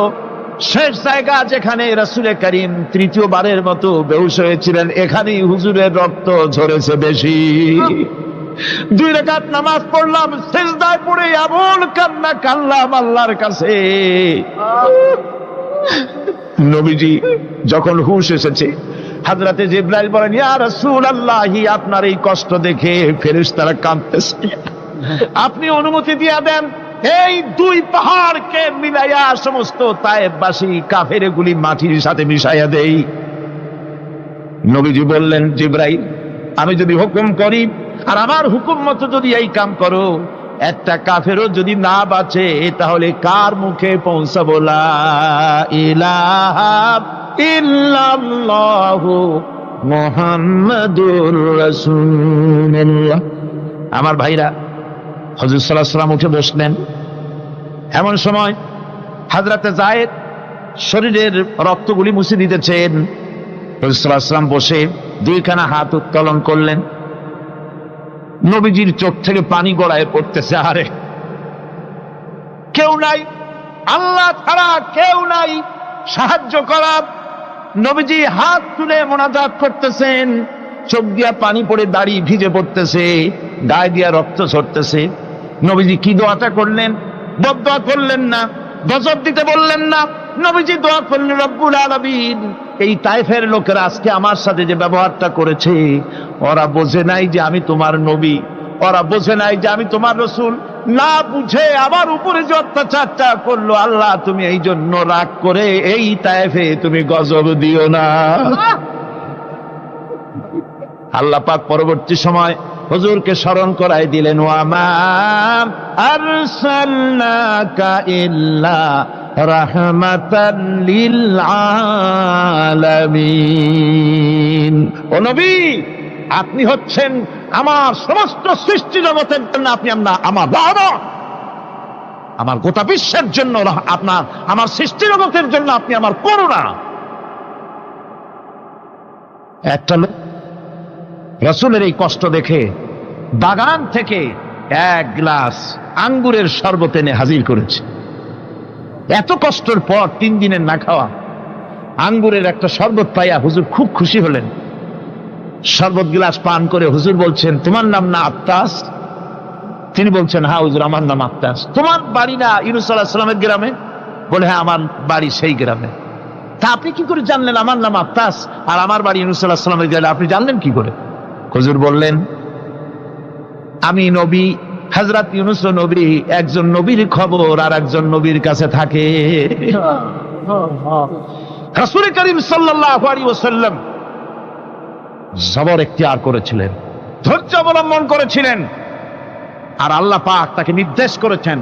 শেষ জায়গা যেখানে রাসূলে কারীম তৃতীয়বারের মতো বেহুশ হয়েছিলেন, এখানেই হুজুরের রক্ত ঝরেছে বেশি। 2 রাকাত নামাজ পড়লাম, সিজদায় পড়ে এমন কান্না কাঁদলাম আল্লাহর কাছে। নবীজি যখন হুঁশ এসেছে, হযরতে জিবরাইল বলেন, ইয়া রাসূলুল্লাহ, আপনার এই কষ্ট দেখে ফেরেশতারা কাঁদতেছে, আপনি অনুমতি দিয়ে দেন এই 2 পাহাড়কে মিলাইয়া সমস্ত তায়েফবাসী কাফেরগুলি মাটির সাথে মিশাইয়া দেই। নবীজি বললেন, জিবরাইল, আমি যদি হুকুম করি আর আমার হুকুম মতো যদি এই কাম করো, একটা কাফেরও যদি না বাঁচে তাহলে কার মুখে পৌঁছাবো লা ইলাহা ইল্লাল্লাহু মুহাম্মাদুর রাসূলুল্লাহ। আমার ভাইরা, হুজুর সাল্লাল্লাহু আলাইহি ওয়াসাল্লাম উঠে বসলেন। এমন সময় হযরতে যায়েদ শরীরের রক্তগুলি মুছে দিতেছেন। হুজুর সাল্লাল্লাহু আলাইহি ওয়াসাল্লাম বসে 2খানা হাত উত্তোলন করলেন। নবীজির চোখ থেকে পানি গড়ায় পড়তেছে। আরে কেউ নাই, আল্লাহ ছাড়া কেউ নাই সাহায্য করার। নবীজি হাত তুলে মোনাজাত করতেছেন, চোখ দিয়া পানি পড়ে দাড়ি ভিজে পড়তেছে, গায়ে দিয়া রক্ত ঝরতেছে। নবীজি কি দোয়াটা করলেন? বদদোয়া করলেন না, গজব দিতে বললেন না। নবীজি দোয়া করলেন, রব্বুল আলামিন, এই তায়েফের লোকেরা আজকে আমার সাথে যে ব্যবহারটা করেছে, ওরা বোঝে নাই যে আমি তোমার নবী, ওরা বোঝে নাই যে আমি তোমার রাসূল, না বুঝে আমার উপরে যে অত্যাচারটা করলো, আল্লাহ তুমি এই জন্য রাগ করে এই তায়েফে তুমি গজব দিও না। আল্লাহ পাক পরবর্তী সময় হুজুরকে স্মরণ করাই দিলেন, ওয়া মা আরসালনাকা ইল্লা রাহমাতাল লিল আলামিন। ও নবী, আপনি হচ্ছেন আমার সমস্ত সৃষ্টি জগতের জন্য, আপনি আমার রহমত, আমার গোটা বিশ্বের জন্য আপনার, আমার সৃষ্টি জগতের জন্য আপনি আমার করুণা। একটা লোক রাসূলের এই কষ্ট দেখে বাগান থেকে 1 গ্লাস আঙ্গুরের শরবত এনে হাজির করেছে। এত কষ্টের পর 3 দিনের না খাওয়া আঙ্গুরের একটা শরবত পাইয়া হুজুর খুব খুশি হলেন। শরবত গ্লাস পান করে হুজুর বলছেন, তোমার নাম না আত্তাস? তিনি বলছেন, হ্যাঁ হুজুর, আমার নাম আত্তাস। তোমার বাড়ি না ইউনূস আলাইহিস সালামের গ্রামে? বলে, হ্যাঁ আমার বাড়ি সেই গ্রামে। তা আপনি কি করে জানলেন আমার নাম আত্তাস আর আমার বাড়ি ইউনূস আলাইহিস সালামের গ্রামে? আপনি জানলেন কি করে? হুজুর বললেন, আমি নবী, হযরত ইউনূস নবী, একজন নবীর খবর আর একজন নবীর কাছে থাকে। রাসূল করিম সাল্লাল্লাহু আলাইহি ওয়াসাল্লাম সবর ইখতিয়ার করেছিলেন, ধৈর্য অবলম্বন করেছিলেন, আর আল্লাহ পাক তাকে নির্দেশ করেছেন,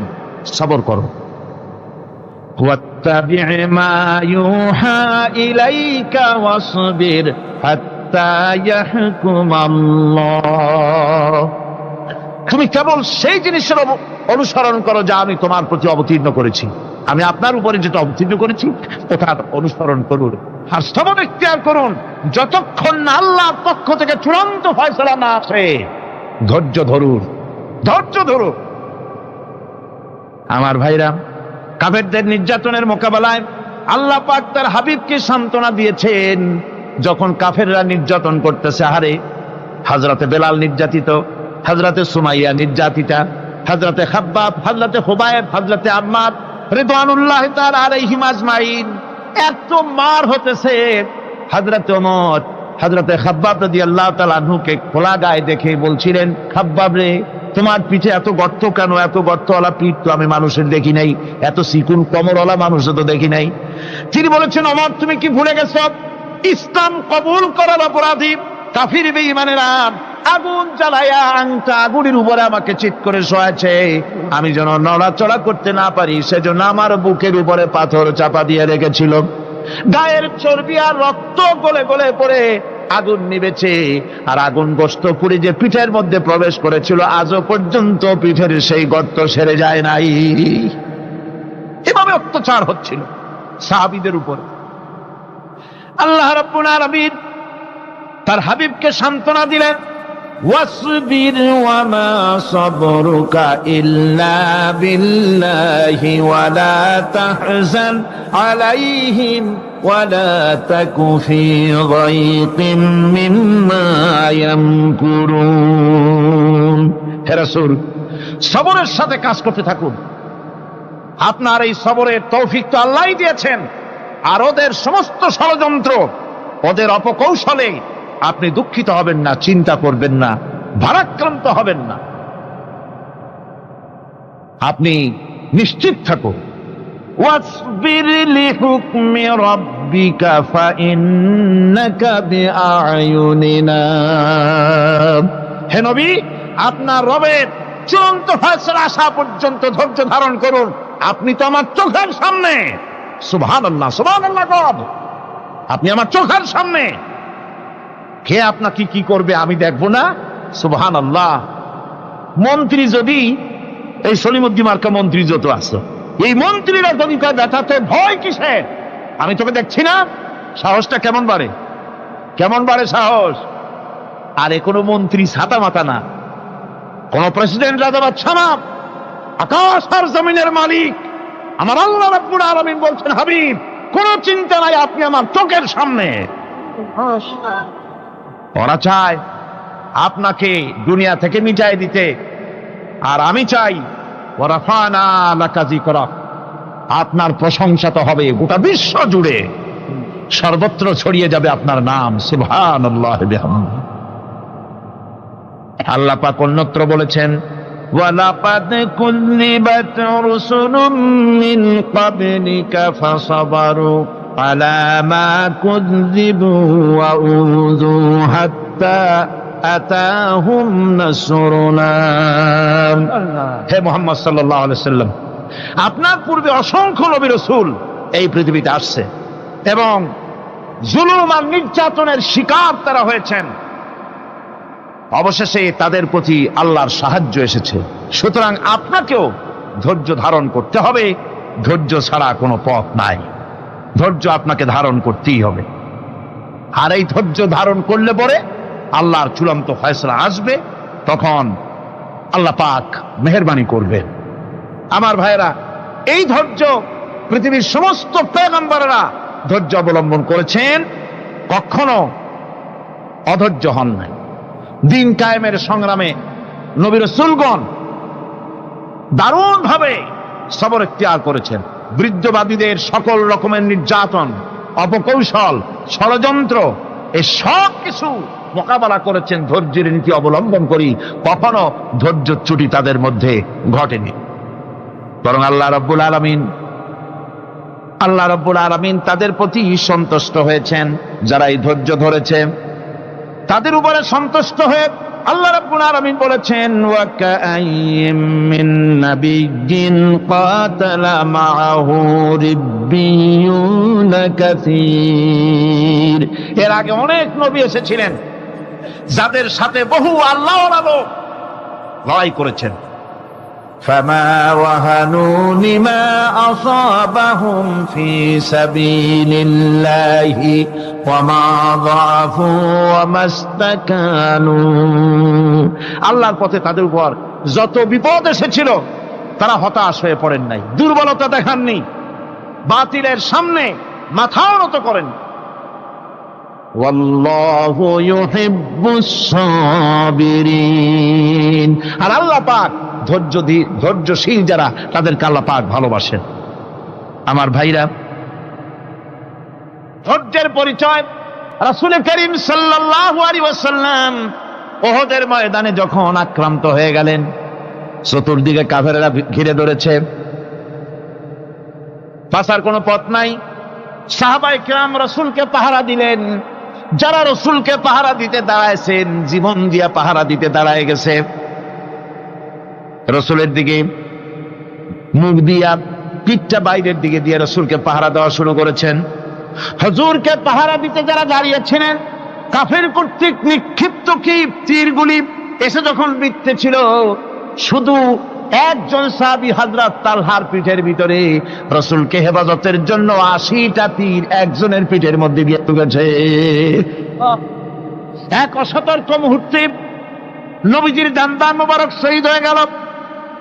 সবর করো। ওয়াত্তাবি' মা ইউহা ইলাইকা ওয়াসবির হাত্তা ইয়াহকুমাল্লাহ। তুমি কেবল সেই জিনিসের অনুসরণ করো যা আমি তোমার প্রতি অবতীর্ণ করেছি। আমি আপনার উপরে যেটা অবতীর্ণ করেছি ওটার অনুসরণ করুন, আর সবর ইখতিয়ার করুন যতক্ষণ না আল্লাহর পক্ষ থেকে চূড়ান্ত ফয়সালা না আসে। ধৈর্য ধরুন, ধৈর্য ধরুন। আমার ভাইরা, কাফেরদের নির্যাতনের মোকাবেলায় আল্লাহ পাক তার হাবিবকে সান্ত্বনা দিয়েছেন। যখন কাফেররা নির্যাতন করতেছে, হারে হযরতে বেলাল নির্যাতিত, হযরতে সুমাইয়া নির্যাতিতা, হযরতে খাব্বাব, হযরতে হুবায়ব, হযরতে আম্মার রিদওয়ানুল্লাহ তাআলা আলাইহিম আজমাইন, এত মার হতেছে। হযরতে ওমর হযরতে খাব্বাব রাদিয়াল্লাহু তাআলা আনহুকে খোলা গায়ে দেখে বলছিলেন, খাব্বাব রে, তোমার পিঠে এত গর্ত কেন? এত গর্তওয়ালা পিঠ তো আমি মানুষের দেখি নাই, এত চিকুন কোমরওয়ালা মানুষও তো দেখি নাই। তিনি বলেছেন, ওমর তুমি কি ভুলে গেছো? ইসলাম কবুল করার অপরাধী কাফির বেঈমানেরা আগুন জ্বালায়া আংটা আগুনের উপরে আমাকে চিৎ করে শোয়াছে, আমি যেন নড়াচড়া করতে না পারি সেজন্য আমার বুকের উপরে পাথর চাপা দিয়ে রেখেছিল। গায়ের চর্বি আর রক্ত গলে গলে পড়ে আগুন নিবেছে, আর আগুন গোশত পুড়ে যে পিঠের মধ্যে প্রবেশ করেছিল আজও পর্যন্ত পিঠের সেই গর্ত সেরে যায় নাই। এভাবে অত্যাচার হচ্ছিল সাহাবীদের উপর। আল্লাহ রাব্বুল আলামিন তার হাবিবকে সান্ত্বনা দিলেন, ওয়াসবির ওয়ামা সাবরুকা ইল্লা বিল্লাহি ওয়ালা তাহজান আলাইহিম ওয়ালা তাকু ফি গায়তিম মিম্মা ইয়ামকুরুন। হে রাসূল, সবরের সাথে কাজ করতে থাকুন। আপনার এই সবরের তৌফিক তো আল্লাহই দিয়েছেন, আর ওদের সমস্ত ষড়যন্ত্র, ওদের অপকৌশলে আপনি দুঃখিত হবেন না, চিন্তা করবেন না, ভারাক্রান্ত হবেন না, আপনি নিশ্চিত থাকুন। ওয়াসবির লিহুকমি রাব্বিকা ফাইন্নাকা বিআয়ুনিনা। হে নবী, আপনার রবের চূড়ান্ত ফয়সালা আসা পর্যন্ত ধৈর্য ধারণ করুন, আপনি তো আমার চোখের সামনে। সুবহানাল্লাহ, সুবহানাল্লাহ, আপনি আমার চোখের সামনে, কে আপনাকে কি করবে আমি দেখবো না? সুবহানাল্লাহ। মন্ত্রী যদি, এই সলিমুদ্দিন মার্কা মন্ত্রী যত আছে, এই মন্ত্রীরা যদি দেখাতে ভয় কিসের? আমি তোকে দেখছি না? সাহসটা কেমন বাড়ে, কেমন বাড়ে সাহস। আর এ কোনো মন্ত্রী ছাতা মাতা না, কোন প্রেসিডেন্ট রাজা বাদশা না, আকাশ আর জমিনের মালিক আমার আল্লাহ রাব্বুল আলামিন বলছেন, হাবিব কোনো চিন্তা নাই, আপনি আমার চোখের সামনে। ওরা চায় আপনাকে দুনিয়া থেকে মিটাই দিতে, আর আমি চাই ওয়ারাফানা লাকা যিকরাক, আপনার প্রশংসা তো হবে গোটা বিশ্ব জুড়ে, সর্বত্র ছড়িয়ে যাবে আপনার নাম। সুবহানাল্লাহি বিহামদিহি। আল্লাহ পাক অন্যত্র বলেছেন, ওয়ালাকাদ কুযযিবাত রুসুলুম মিন ক্বাবলিকা ফাসাবারু আলা মা কুযযিবু ওয়া উযু হাত্তা আতাহুম নাসরুনা। হে মুহাম্মদ সাল্লাল্লাহু আলাইহি ওয়াসাল্লাম, আপনার পূর্বে অসংখ্য নবী রাসূল এই পৃথিবীতে আসছে এবং জুলুম আর নির্যাতনের শিকার তারা হয়েছেন। অবশেষে তাদের প্রতি আল্লাহর সাহায্য এসেছে। সুতরাং আপনাকেও ধৈর্য ধারণ করতে হবে, ধৈর্য ছাড়া কোনো পথ নাই, ধৈর্য আপনাকে ধারণ করতেই হবে। আর এই ধৈর্য ধারণ করলে পরে আল্লাহর চূড়ান্ত ফয়সালা আসবে, তখন আল্লাহ পাক মেহেরবানি করবেন। আমার ভাইরা, এই ধৈর্য পৃথিবীর সমস্ত পয়গম্বররা ধৈর্য অবলম্বন করেছেন, কখনো অধৈর্য হন নাই। দিন কায়েমের সংগ্রামে নবী রাসূলগণ দারুণ ভাবে সবর ইখতিয়ার করেছেন। বৃদ্ধবাদীদের সকল রকমের নির্যাতন, অপকৌশল, ষড়যন্ত্র, এই সব কিছু মোকাবেলা করেছেন ধৈর্যের নীতি অবলম্বন করি। কখনো ধৈর্যচ্যুতি তাদের মধ্যে ঘটেনি, বরং আল্লাহ রাব্বুল আলামিন তাদের প্রতি সন্তুষ্ট হয়েছেন। যারা এই ধৈর্য ধরেছে তাদের উপরে সন্তুষ্ট হয়ে আল্লাহ রাব্বুল আলামিন বলেছেন, ওয়া কাআইয়্যিম মিন নাবিয়্যিন কাতালা মাআহু রিব্বিয়ুন কাসীর। এর আগে অনেক নবী এসেছিলেন যাদের সাথে বহু আল্লাহওয়ালা লোক লড়াই করেছেন। فما وهنوا لما أصابهم في سبيل الله وما ضعفوا وما استكانوا। আল্লাহর পথে তাদের উপর যত বিপদ এসেছিল তারা হতাশ হয়ে পড়েন নাই, দুর্বলতা দেখাননি, বাতিলের সামনে মাথাও নত করেন। ওয়াল্লাহু ইউহিব্বুস সাবিরিন। আর আল্লাহ পাক ধৈর্যশীল যারা, তাদেরকে আল্লাহ পাক ভালোবাসেন। আমার ভাইরা, ধৈর্যের পরিচয় রাসূল করিম সাল্লাল্লাহু আলাইহি ওয়াসাল্লাম উহুদের ময়দানে যখন আক্রান্ত হয়ে গেলেন, চতুর্দিকে কাফেররা ঘিরে ধরেছে, বাঁচার কোনো পথ নাই। সাহাবায়ে কেরাম রাসূলকে পাহারা দিলেন। যারা রাসূলকে পাহারা দিতে দাঁড়াইছেন, জীবন দিয়া পাহারা দিতে দাঁড়ায় গেছে, রাসূলের দিকে মুখ দিয়া, পিঠটা বাইরের দিকে দিয়ে রাসূলকে পাহারা দেওয়া শুরু করেছেন। হুজুরকে পাহারা দিতে যারা দাঁড়িয়েছিলেন, কাফের কর্তৃক নিক্ষিপ্ত কি তীরগুলি এসে যখন বিঁধতেছিল, শুধু একজন সাহাবী হযরত তালহার পিঠের ভিতরে রাসূলকে হেফাজতের জন্য 80টা তীর একজনের পিঠের মধ্যে দিয়ে ঢুকেছে। এক অসতর্ক মুহূর্তে নবীজির দান্দান মোবারক শহীদ হয়ে গেল,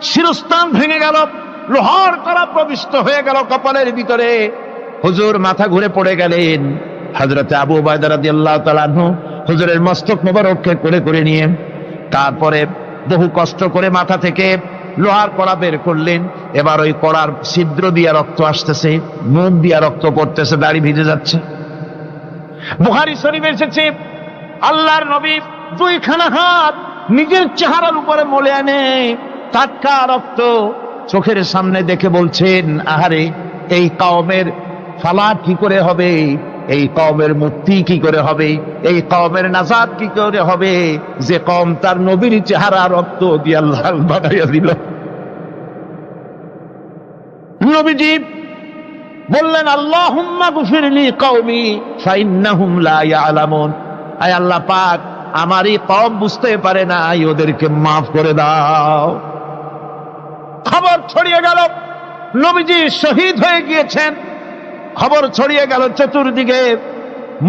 শিরস্থান ভেঙে গেল, লোহার কড়া প্রবিষ্ট হয়ে গেল কপালের ভিতরে। হুজুর মাথা ঘুরে পড়ে গেলেন। হযরত আবু উবাইদা রাদিয়াল্লাহু তাআলা আনহু হুজুরের মস্তক মোবারককে কোলে করে নিয়ে, তারপরে বহু কষ্ট করে মাথা থেকে লোহার কড়া বের করলেন। এবার ওই কড়ার ছিদ্র দিয়ে রক্ত আসতেছে, মুখ দিয়ে রক্ত পড়তেছে, দাড়ি ভিজে যাচ্ছে। বুখারী শরীফে এসেছে, আল্লাহর নবী দুইখানা হাত নিজের চেহারার উপরে মলে আনে টাটকা রক্ত চোখের সামনে দেখে বলছেন, আহারে, এই কওমের ফালাত কি করে হবে, এই কওমের মুক্তি কি করে হবে, এই কওমের নাজাত কি করে হবে, যে কওম তার নবীর চেহারা রক্ত দিয়ে লাল বানাইয়া দিল। নবীজি বললেন, আল্লাহুম্মা গফিরলি কওমি ফাইন্নাহুম লা ইয়ালামুন। আয় আল্লাহ পাক, আমার এই কওম বুঝতে পারে না, ওদেরকে মাফ করে দাও। খবর ছড়িয়ে গেল নবীজি শহীদ হয়ে গিয়েছেন। খবর ছড়িয়ে গেল চতুর্দিকে,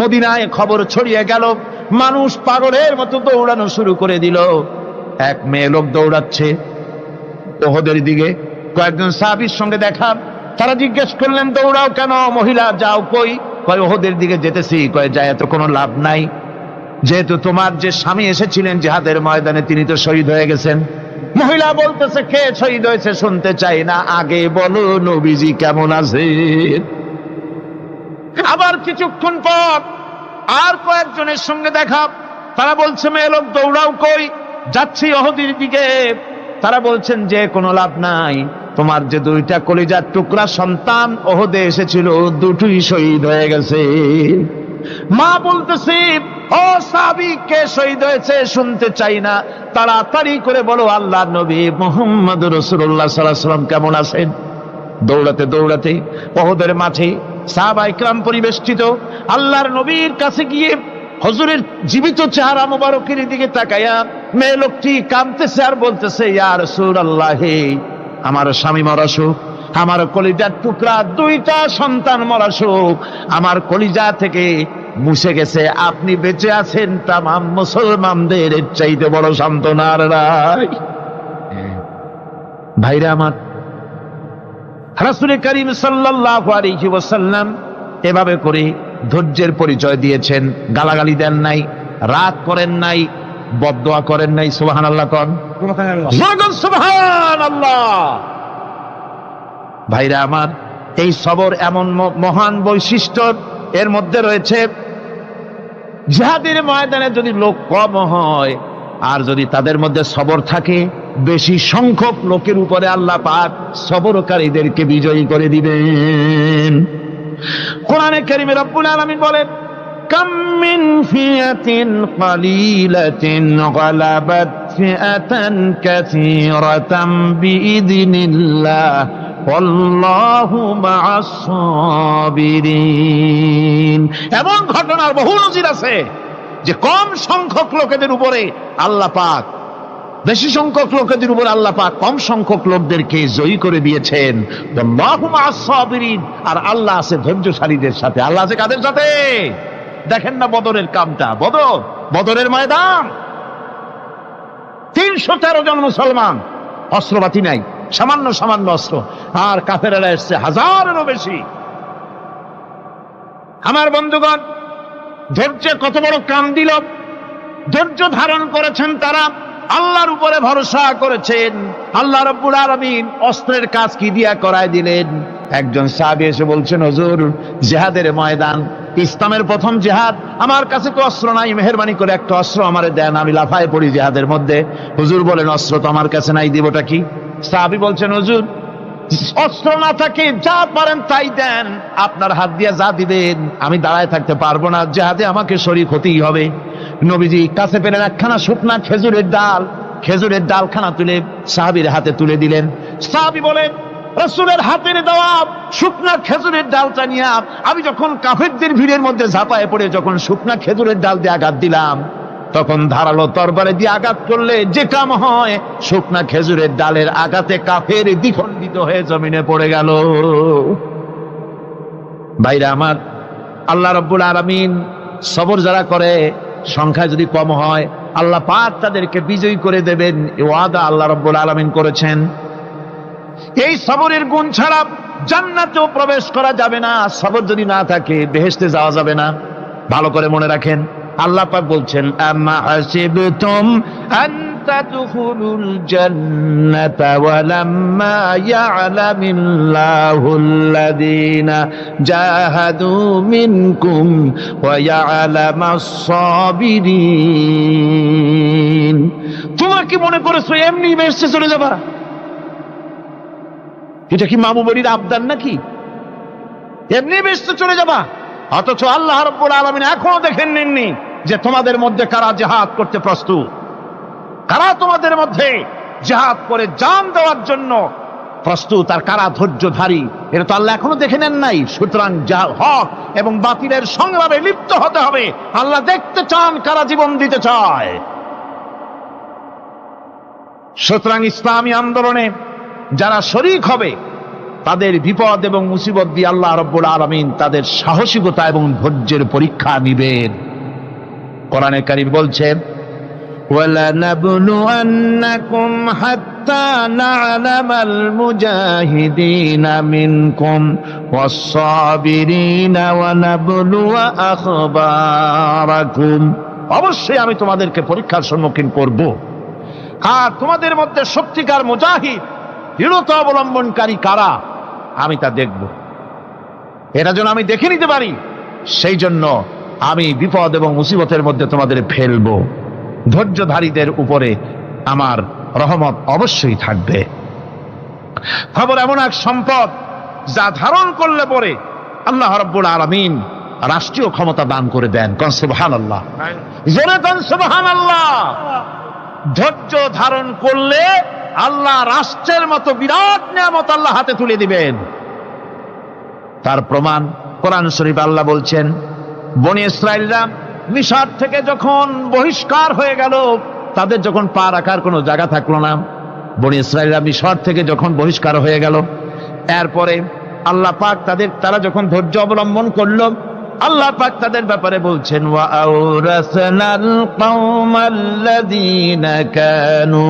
মদিনায় খবর ছড়িয়ে গেল। মানুষ পাগলের মতো দৌড়ানো শুরু করে দিল। এক মেয়ে লোক দৌড়াচ্ছে উহুদের দিকে। কয়েকজন সাহাবীর সঙ্গে দেখা, তারা জিজ্ঞেস করলেন, দৌড়াও কেন? মহিলা, যাও কই? কয়, উহুদের দিকে যেতেছি। কয়, যায় তো কোনো লাভ নাই, যেহেতু তোমার যে স্বামী এসেছিলেন জিহাদের ময়দানে, তিনি তো শহীদ হয়ে গেছেন। মহিলা বলতেছে, কে শহীদ হয়েছে শুনতে চাই না, আগে বলো নবীজি কেমন আছে। আবার কিছুক্ষণ পর আর কয়েকজনের সঙ্গে দেখা, তারা বলছে, মেয়ে লোক দৌড়াও কই? যাচ্ছি উহুদের দিকে। তারা বলছেন যে কোনো লাভ নাই, তোমার যে দুইটা কলিজার টুকরা সন্তান উহুদে এসেছিল, দুটোই শহীদ হয়ে গেছে। মা বলতেছে, ও সাহাবী, কে শহীদ হয়েছে শুনতে চাই না, তাড়াতাড়ি করে বলো আল্লাহর নবী মুহাম্মদ রাসূলুল্লাহ সাল্লাল্লাহু আলাইহি ওয়াসাল্লাম কেমন আছেন। দৌড়াতে দৌড়াতে উহুদের মাঠে সাহাবায়ে কেরাম পরিবেষ্টিত। আল্লাহর নবীর কাছে গিয়ে হুজুরের জীবিত চেহারা মোবারকের দিকে তাকায়া মেয়ে লোকটি কাঁদতেছে আর বলতেছে, ইয়া রাসূলুল্লাহ, আমার স্বামী মরা শোক, আমার কলিজার টুকরা দুইটা সন্তান মরা শোক আমার কলিজা থেকে মুছে গেছে, আপনি বেঁচে আছেন, তামাম মুসলমানদের এর চাইতে বড় সান্ত্বনা আর নাই। ভাইরা আমার, রাসূল করিম সাল্লাল্লাহু আলাইহি ওয়াসাল্লাম এভাবে করে ধৈর্যের পরিচয় দিয়েছেন। গালাগালি দেন নাই, রাগ করেন নাই, বদদোয়া করেন নাই। সুবহানাল্লাহ কোন, সুবহানাল্লাহ। ভাইরা আমার, এই সবর এমন মহান বৈশিষ্ট্য এর মধ্যে রয়েছে। জিহাদের ময়দানে যদি লোক কম হয় আর যদি তাদের মধ্যে সবর থাকে, বেশি সংখ্যক লোকের উপরে আল্লাহ পাক সবরকারীদেরকে বিজয়ী করে দিবেন। কোরআনে কারীমে রব্বুল আলামিন বলেন, কাম মিন ফিয়াতিন কালিলাতিন গালাবাত ফিআতান কাসীরাতাম বিইذনিল্লাহ ওয়াল্লাহু মা'আস সাবিরিন। এমন ঘটনার বহু নজির আছে যে কম সংখ্যক লোকেদের উপরে আল্লাহ পাক, বেশি সংখ্যক লোকেদের উপর আল্লাহ পাক কম সংখ্যক লোকদেরকে জয়ী করে দিয়েছেন। আল্লাহু মা'আস সাবিরিন। আর আল্লাহ আছে ধৈর্যশালীদের সাথে। আল্লাহ আছে কাদের সাথে? দেখেন না বদরের কামটা, বদরের ময়দান, 313 জন মুসলমান, অস্ত্রপাতি নাই, সামান্য সামান্য অস্ত্র, আর কাফেরেরা এসছে হাজারেরও বেশি। আমার বন্ধুগণ, ধৈর্যে কত বড় কাম দিল, ধৈর্য ধারণ করেছেন তারা, আল্লাহর উপরে ভরসা করেছেন। আল্লাহ রাব্বুল আলামিন অস্ত্রের কাজ কি দিয়া করায় দিলেন। একজন সাহাবী এসে বলছেন, হুজুর জিহাদের ময়দান, ইসলামের প্রথম জিহাদ, আমার কাছে তো অস্ত্র নাই, মেহেরবানি করে একটা অস্ত্র আমারে দেন, আমি লাফায় পড়ি জিহাদের মধ্যে। হুজুর বলেন, অস্ত্র তো আমার কাছে নাই, দিবটা কি? সাহাবী বলছেন, হুজুর অস্ত্র না থাকে যা পারেন তাই দেন, আপনার হাত দিয়ে যা দিবেন আমি দাঁড়ায় থাকতে পারবো না, জিহাদে আমাকে শরীক হতেই হবে। নবীজি কাছে পেলেন একখানা শুকনা খেজুরের ডাল, খেজুরের ডালখানা তুলে সাহাবীর হাতে তুলে দিলেন। সাহাবী বলেন, রাসূলের হাতের দেওয়া শুকনা খেজুরের ডালটা নিয়ে আমি যখন কাফেরদের ভিড়ের মধ্যে ঝাঁপায় পড়ে যখন শুকনা খেজুরের ডাল দিয়ে আঘাত দিলাম, তখন ধারালো তরবারে দিয়ে আঘাত করলে যে কাম হয়, শুকনা খেজুরের ডালের আঘাতে কাফের দ্বিখণ্ডিত হয়ে জমিনে পড়ে গেল। ভাইরা আমার, আল্লাহ রাব্বুল আলামিন সবর যারা করে, সংখ্যা যদি কম হয়, আল্লাহ পাক তাদেরকে বিজয়ী করে দেবেন, এই ওয়াদা আল্লাহ রাব্বুল আলামিন করেছেন। এই সবরের গুণ ছাড়া জান্নাতেও প্রবেশ করা যাবে না। সবর যদি না থাকে বেহেশতে যাওয়া যাবে না। ভালো করে মনে রাখেন, আল্লাহ পাক বলছেন, আম্মা হাসিবতুম আন তাদখুলুল জান্নাতা ওয়া লাম্মা ইয়া'লামিল্লাহুল্লাযীনা জাহাদু মিনকুম ওয়া ইয়া'লামাস সাবিরিন। তোমরা কি মনে করেছো এমনি বেহেশতে চলে যাবা? এটা কি মামু বাড়ির আবদার নাকি? এমনি বেহেশতে চলে যাবা? অথচ আল্লাহ রাব্বুল আলামিন এখনো দেখেন নেননি যে তোমাদের মধ্যে কারা জিহাদ করতে প্রস্তুত, কারা তোমাদের মধ্যে জিহাদ করে জান দেওয়ার জন্য প্রস্তুত, আর কারা ধৈর্যধারী, এটা তো আল্লাহ এখনো দেখে নেন নাই। সুতরাং হক এবং বাতিলের সংগ্রামে লিপ্ত হতে হবে। আল্লাহ দেখতে চান কারা জীবন দিতে চায়। সুতরাং ইসলামী আন্দোলনে যারা শরীক হবে তাদের বিপদ এবং মুসিবত দিয়ে আল্লাহ রাব্বুল আলামিন তাদের সাহসিকতা এবং ধৈর্যের পরীক্ষা নিবেন। কোরআনে কারীম বলছেন, وَلَنَبْلُوَنَّكُمْ حَتَّى نَعْلَمَ الْمُجَاهِدِينَ مِنكُمْ وَالصَّابِرِينَ وَنَبْلُوَ أَخْبَارَكُمْ। অবশ্যই আমি তোমাদেরকে পরীক্ষার সম্মুখীন করব, আর তোমাদের মধ্যে সত্যিকার মুজাহিদ, দৃঢ়তা অবলম্বনকারী কারা আমি তা দেখব। এটা যেন আমি দেখে নিতে পারি, সেই জন্য আমি বিপদ এবং মুসিবতের মধ্যে তোমাদের ফেলবো। ধৈর্যধারীদের উপরে আমার রহমত অবশ্যই থাকবে। খবর এমন এক সম্পদ যা ধারণ করলে পরে আল্লাহ রাব্বুল আলামিন রাষ্ট্রীয় ক্ষমতা দান করে দেন। কোন সুবহানাল্লাহ, জোরে কোন সুবহানাল্লাহ। ধৈর্য ধারণ করলে আল্লাহ রাষ্ট্রের মতো বিরাট নিয়ামত আল্লাহ হাতে তুলে দিবেন। তার প্রমাণ কোরআন শরীফ আল্লাহ বলছেন, বনি ইসরাইলরা মিশর থেকে যখন বহিষ্কার হয়ে গেল, তাদের যখন পা রাখার কোনো জায়গা থাকলো না, বনি ইসরাইলরা মিশর থেকে যখন বহিষ্কার হয়ে গেল, এরপরে আল্লাহ পাক তারা যখন ধৈর্য অবলম্বন করলো, আল্লাহ পাক তাদের ব্যাপারে বলছেন, ওয়া আওরাসনাল কওমাল্লাযীনা কানু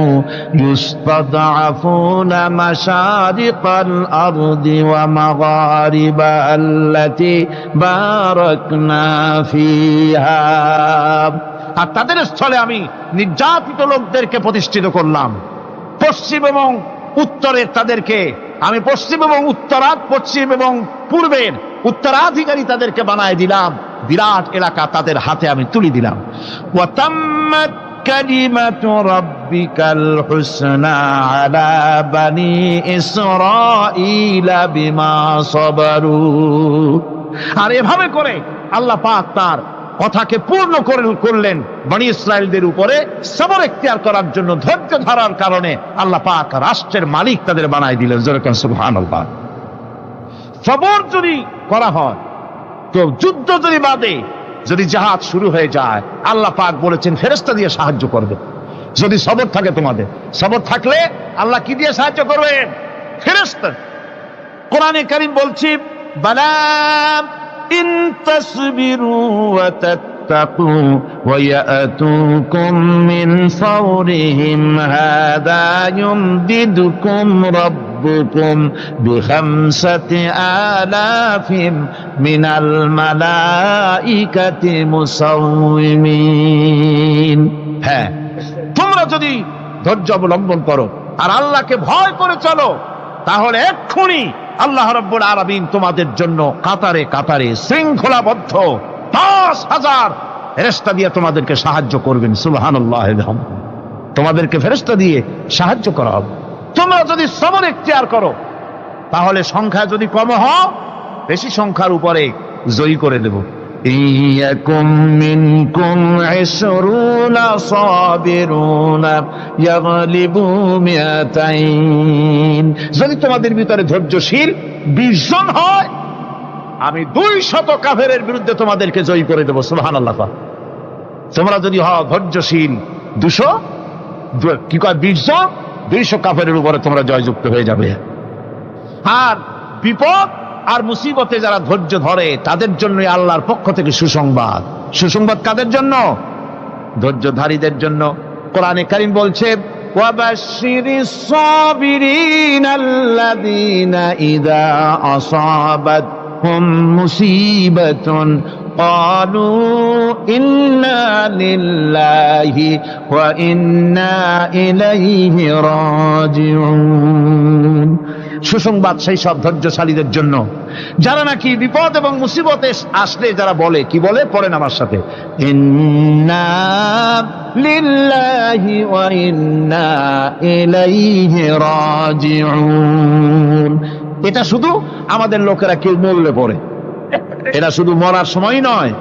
ইউসতাদআফুনা মাশারিকাল আরদি ওয়া মাগারিবা আল্লাতী বারাকনা ফিহা। আর তাদের স্থলে আমি নির্যাতিত লোকদেরকে প্রতিষ্ঠিত করলাম। পশ্চিম এবং উত্তরের তাদেরকে আমি পশ্চিম এবং পশ্চিম এবং পূর্বের উত্তরাধিকারী তাদেরকে বানায় দিলাম। বিরাট এলাকা তাদের হাতে আমি তুলে দিলাম। ওয়া তাম্মাত কালিমাতু রাব্বিকাল হুসনা আলা বানি ইসরাঈলা বিমা সাবারু। আর এভাবে করে আল্লাহ পাক তার কথাকে পূর্ণ করলেন বনি ইসরাইলদের উপরে। সবর ইখতিয়ার করার জন্য, ধৈর্য ধরার কারণে আল্লাহ পাক রাষ্ট্রের মালিক তাদের বানায় দিলেন। জোরে কোন সুবহানাল্লাহ। সবর যদি করা হয়, তো যুদ্ধ যদি বাদে, যদি জিহাদ শুরু হয়ে যায়, আল্লাহ পাক বলেছেন ফেরেশতা দিয়ে সাহায্য করবে। যদি সবর থাকে তোমাদের, সবর থাকলে আল্লাহ কি দিয়ে সাহায্য করবেন? ফেরেশতা। কোরআনে কারীম বলছে, বালা ইন তাসবিরু ওয়া তাত্তাকু ওয়া ইয়াতুকুম মিন ফাওরিহিম হাদা ইউমদিদুকুম রাব্বুকুম ربكم ب5 آلاف من الملائكة مسومين। হ্যাঁ, তোমরা যদি ধৈর্য অবলম্বন করো আর আল্লাহকে ভয় করে চলো, তাহলে এক্ষুনি আল্লাহ রাব্বুল আলামিন তোমাদের জন্য কাতারে কাতারে শৃঙ্খলাবদ্ধ 10,000 ফেরেশতা দিয়ে তোমাদেরকে সাহায্য করবেন। সুবহানাল্লাহ, তোমাদেরকে ফেরেশতা দিয়ে সাহায্য করা হবে। তোমরা যদি সবর ইখতিয়ার করো, তাহলে সংখ্যা যদি কম হয়, বেশি সংখ্যার উপরে জয়ী করে দেব। ইয়াকুম মিনকুম 20 সাবিরুনা ইয়াগলিবু মিয়াতাইন। যদি তোমাদের ভিতরে ধৈর্যশীল 20 জন হয়, আমি 200 কাফেরের বিরুদ্ধে তোমাদেরকে জয়ী করে দেব। সুবহানাল্লাহ। তোমরা যদি হও ধৈর্যশীল 200 কি কয় 20 জন, 200 কাফেরের উপরে তোমরা জয়যুক্ত হয়ে যাবে। আর বিপদ আর মুসিবতে যারা ধৈর্য ধরে, তাদের জন্য আল্লাহর পক্ষ থেকে সুসংবাদ। সুসংবাদ কাদের জন্য? ধৈর্যধারীদের জন্য। কোরআনে কারীম বলছে, ওয়াবাশশিরিস সাবিরিনাল্লাযীনা ইযা আসাবাতহুম মুসিবাতুন ক্বালু ইন্না লিল্লাহি ওয়া ইন্না ইলাইহি রাজিউন। সুসংবাদ সেই সব ধৈর্যশালীদের জন্য যারা নাকি বিপদ এবং মুসিবতে আসলে যারা বলে, কি বলে? পড়েন আমার সাথে, ইন্না লিল্লাহি ওয়া ইন্না ইলাইহি রাজিউন। এটা শুধু আমাদের লোকেরা কেউ মরলে পড়ে, এটা শুধু মরার সময় নয়,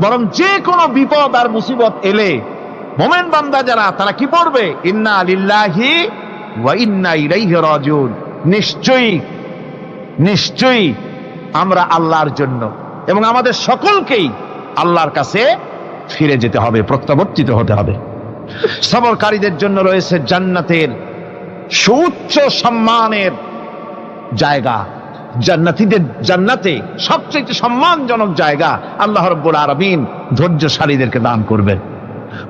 বরং যে কোনো বিপদ আর মুসিবত এলে মুমিন বান্দা যারা, তারা কি পড়বে? ইন্না লিল্লাহি ওয়া ইন্না ইলাইহি রাজিউন। নিশ্চয়ই নিশ্চয়ই আমরা আল্লাহর জন্য এবং আমাদের সকলকেই আল্লাহর কাছে ফিরে যেতে হবে, প্রত্যাবর্তিত হতে হবে। সবরকারীদের জন্য রয়েছে জান্নাতের সুউচ্চ সম্মানের জায়গা। জান্নাতে সবচেয়ে সম্মানজনক জায়গা আল্লাহ রাব্বুল আলামিন ধৈর্যশালীদেরকে দান করবেন।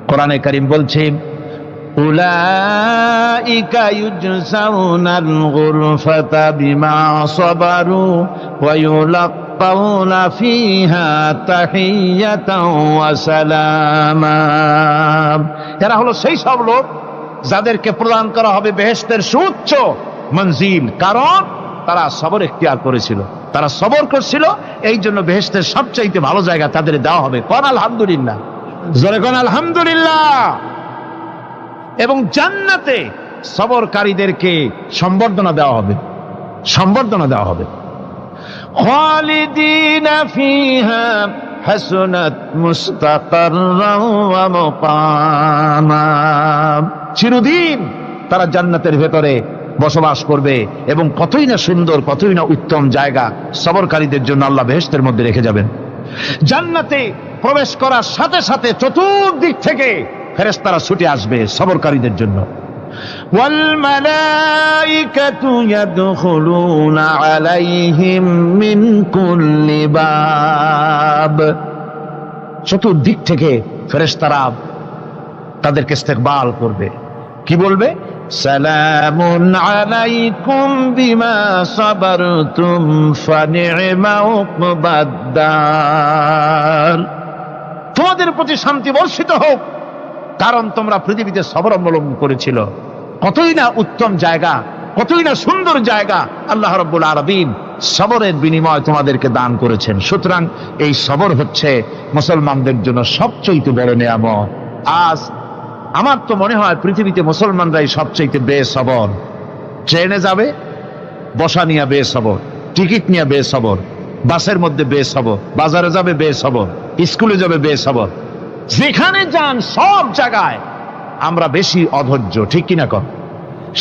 কোরআনে কারীম বলছে, উলাইকা ইউজসাউনাল গুরফাতা বিমা সাবারু ওয়া ইউলাক্কাউনা ফিহা তাহিয়াতাও ওয়া সালামা। এরা হলো সেই সব লোক যাদেরকে প্রদান করা হবে বেহেশতের সুউচ্চ মঞ্জিল, কারণ তারা সবর ইখতিয়ার করেছিল, তারা সবর করছিল, এই জন্য বেহেশতের সবচাইতে ভালো জায়গা তাদের দেওয়া হবে। কোন আলহামদুলিল্লাহ, জোরে কোন আলহামদুলিল্লাহ। এবং জান্নাতে সবরকারীদেরকে সম্বর্ধনা দেওয়া হবে, সম্বর্ধনা দেওয়া হবে। খালিদিনা ফিহা হাসনাত মুস্তাকাররান ওয়া মুকামা। চিরদিন তারা জান্নাতের ভেতরে বসবাস করবে এবং কতই না সুন্দর, কতই না উত্তম জায়গা সবরকারীদের জন্য আল্লাহ বেহেশতের মধ্যে রেখে যাবেন। জান্নাতে প্রবেশ করার সাথে সাথে চতুর্দিক থেকে ফেরেশতারা ছুটে আসবে সবরকারীদের জন্য। ওয়াল মালাইকাতু ইয়াদখুলুনা আলাইহিম মিন কুল্লি বাব। চতুর্দিক থেকে ফেরেশতারা তাদেরকে ইস্তেকবাল করবে, কি বলবে? সালামুন আলাইকুম বিমা সাবারতুম ফানি'মা উকবাদ-দার। তোমাদের প্রতি শান্তি বর্ষিত হোক, কারণ তোমরা পৃথিবীতে সবর অবলম্বন করেছিল। কতই না উত্তম জায়গা, কতই না সুন্দর জায়গা আল্লাহ রাব্বুল আলামিন সবরের বিনিময় তোমাদেরকে দান করেছেন। সুতরাং এই সবর হচ্ছে মুসলমানদের জন্য সবচেয়ে বড় নিয়ামত। আজ আমার তো মনে হয় পৃথিবীতে মুসলমানরাই সবচেয়ে বেসবর। ট্রেনে যাবে বসা নিয়ে বেসবর, টিকিট নিয়ে বেসবর, বাসের মধ্যে বেসবর, বাজারে যাবে বেসবর, স্কুলে যাবে বেসবর, যেখানে যান সব জায়গায় আমরা বেশি অধৈর্য, ঠিক কিনা কর?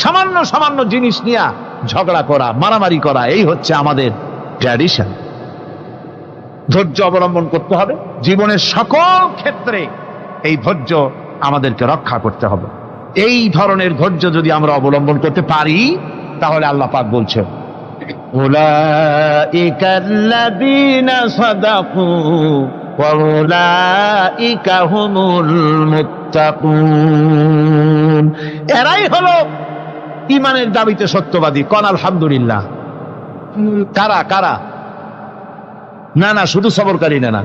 সামান্য সামান্য জিনিস নিয়ে ঝগড়া করা, মারামারি করা, এই হচ্ছে আমাদের ট্র্যাডিশন। ধৈর্য অবলম্বন করতে হবে জীবনের সকল ক্ষেত্রে, এই ধৈর্য আমাদেরকে রক্ষা করতে হবে। এই ধরনের ধৈর্য যদি আমরা অবলম্বন করতে পারি, তাহলে আল্লাহ পাক বলছেন, উলাইকাল্লাযীনা সাদাকু ওয়া উলাইকা হুমুল মুত্তাকুন। এরাই হলো ইমানের দাবিতে সত্যবাদী, কন আলহামদুলিল্লাহ। কারা কারা? না না, শুধু সবরকারী না।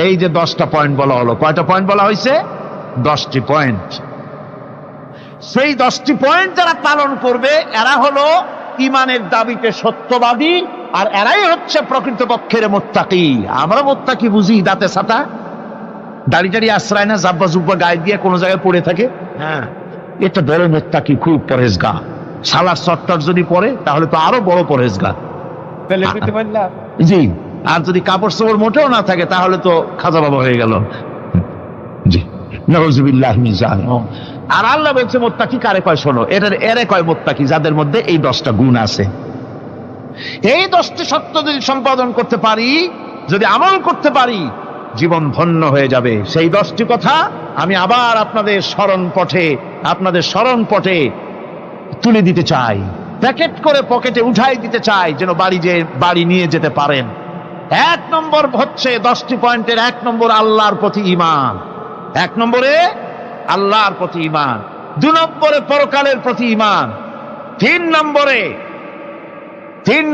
এই যে 10টা পয়েন্ট বলা হলো, কয়টা পয়েন্ট বলা হয়েছে? 10টি পয়েন্ট। সেই 10টি পয়েন্ট যারা পালন করবে এরা হলো ইমানের দাবিতে সত্যবাদী, আর এরাই হচ্ছে প্রকৃতপক্ষের মুত্তাকি। আমরা মুত্তাকি বুঝি দাঁতে ছাতা, দাড়ি টাড়ি আশ্রয় না, জাব্বা জুব্বা গায়ে দিয়ে কোনো জায়গায় পড়ে থাকে, হ্যাঁ, এটা ধরে মুত্তাকি, খুব পরহেজগার। সালার চট্টর যদি পরে তাহলে তো আরো বড় পরহেজগার। জি, আর যদি কাপড় চোপড় মোটেও না থাকে তাহলে তো খাজা বাবা হয়ে গেল। জি, নাউযুবিল্লাহি মিন যালিক। আর আল্লাহ বলছে মুত্তাকি কারে কয় শোনো, এরে কয় মুত্তাকি যাদের মধ্যে এই 10টা গুণ আছে। এই 10টি সত্য যদি সম্পাদন করতে পারি, যদি আমল করতে পারি, জীবন ধন্য হয়ে যাবে। সেই 10টি কথা আমি আবার আপনাদের স্মরণ পটে তুলে দিতে চাই, প্যাকেট করে পকেটে উঠাই দিতে চাই, যেন বাড়ি নিয়ে যেতে পারেন। 1 নম্বর হচ্ছে 10টি পয়েন্টের 1 নম্বর আল্লাহর প্রতি ঈমান। 1 নম্বরে আল্লাহর প্রতি ঈমান, 2 নম্বরে পরকালের প্রতি ঈমান, 3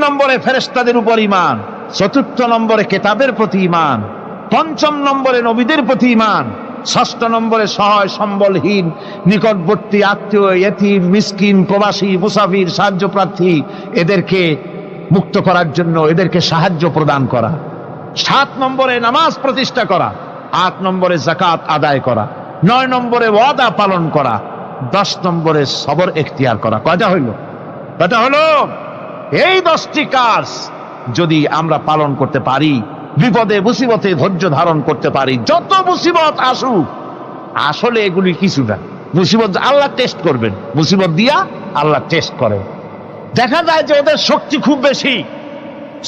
নম্বরে ফেরেশতাদের উপর ঈমান, 4র্থ নম্বরে কিতাবের প্রতি ঈমান, 5ম নম্বরে নবীদের প্রতি ঈমান, 6ষ্ঠ নম্বরে সহায় সম্বলহীন নিকটবর্তী আত্মীয়, ইয়েতিম, মিসকিন, প্রবাসী, মুসাফির, সাহায্য প্রার্থী, এদেরকে মুক্ত করার জন্য এদেরকে সাহায্য প্রদান করা, 7 নম্বরে নামাজ প্রতিষ্ঠা করা, 8 নম্বরে যাকাত আদায় করা, 9 নম্বরে ওয়াদা পালন করা, 10 নম্বরে সবর এখতিয়ার করা। কয়টা হলো? এই 10টি কাজ যদি আমরা পালন করতে পারি, বিপদে মুসিবতে ধৈর্য ধারণ করতে পারি, যত মুসিবত আসুক, আসলে এগুলি কিছু না। মুসিবত আল্লাহ টেস্ট করবেন, মুসিবত দিয়া আল্লাহ টেস্ট করেন। দেখা যায় যে ওদের শক্তি খুব বেশি,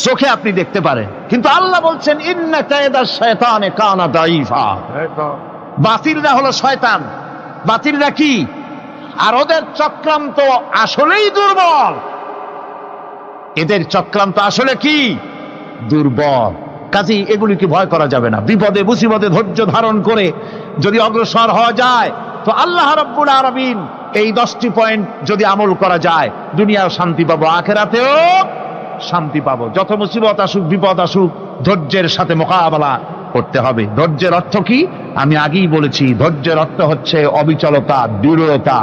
চোখে আপনি দেখতে পারেন, কিন্তু আল্লাহ বলছেন ইন্না কায়দা শায়তানে কানা দাঈফা। বাতিলরা হলো শয়তান। বাতিলরা কি? আর ওদের চক্রান্ত আসলেই দুর্বল। এদের চক্রান্ত আসলে কি? দুর্বল। কাজেই এগুলিকে ভয় করা যাবে না। বিপদে মুসিবতে ধৈর্য ধারণ করে যদি অগ্রসর হওয়া যায়, তো আল্লাহ রাব্বুল আলামিন এই 10টি পয়েন্ট যদি আমল করা যায়, দুনিয়ার শান্তি পাবো, আখিরাতেও শান্তি পাবো। যত মুসিবত আসুক, বিপদ আসুক, ধৈর্যের সাথে মোকাবেলা করতে হবে। ধৈর্যের অর্থ কি? আমি আগেই বলেছি, ধৈর্যের অর্থ হচ্ছে অবিচলতা, দৃঢ়তা,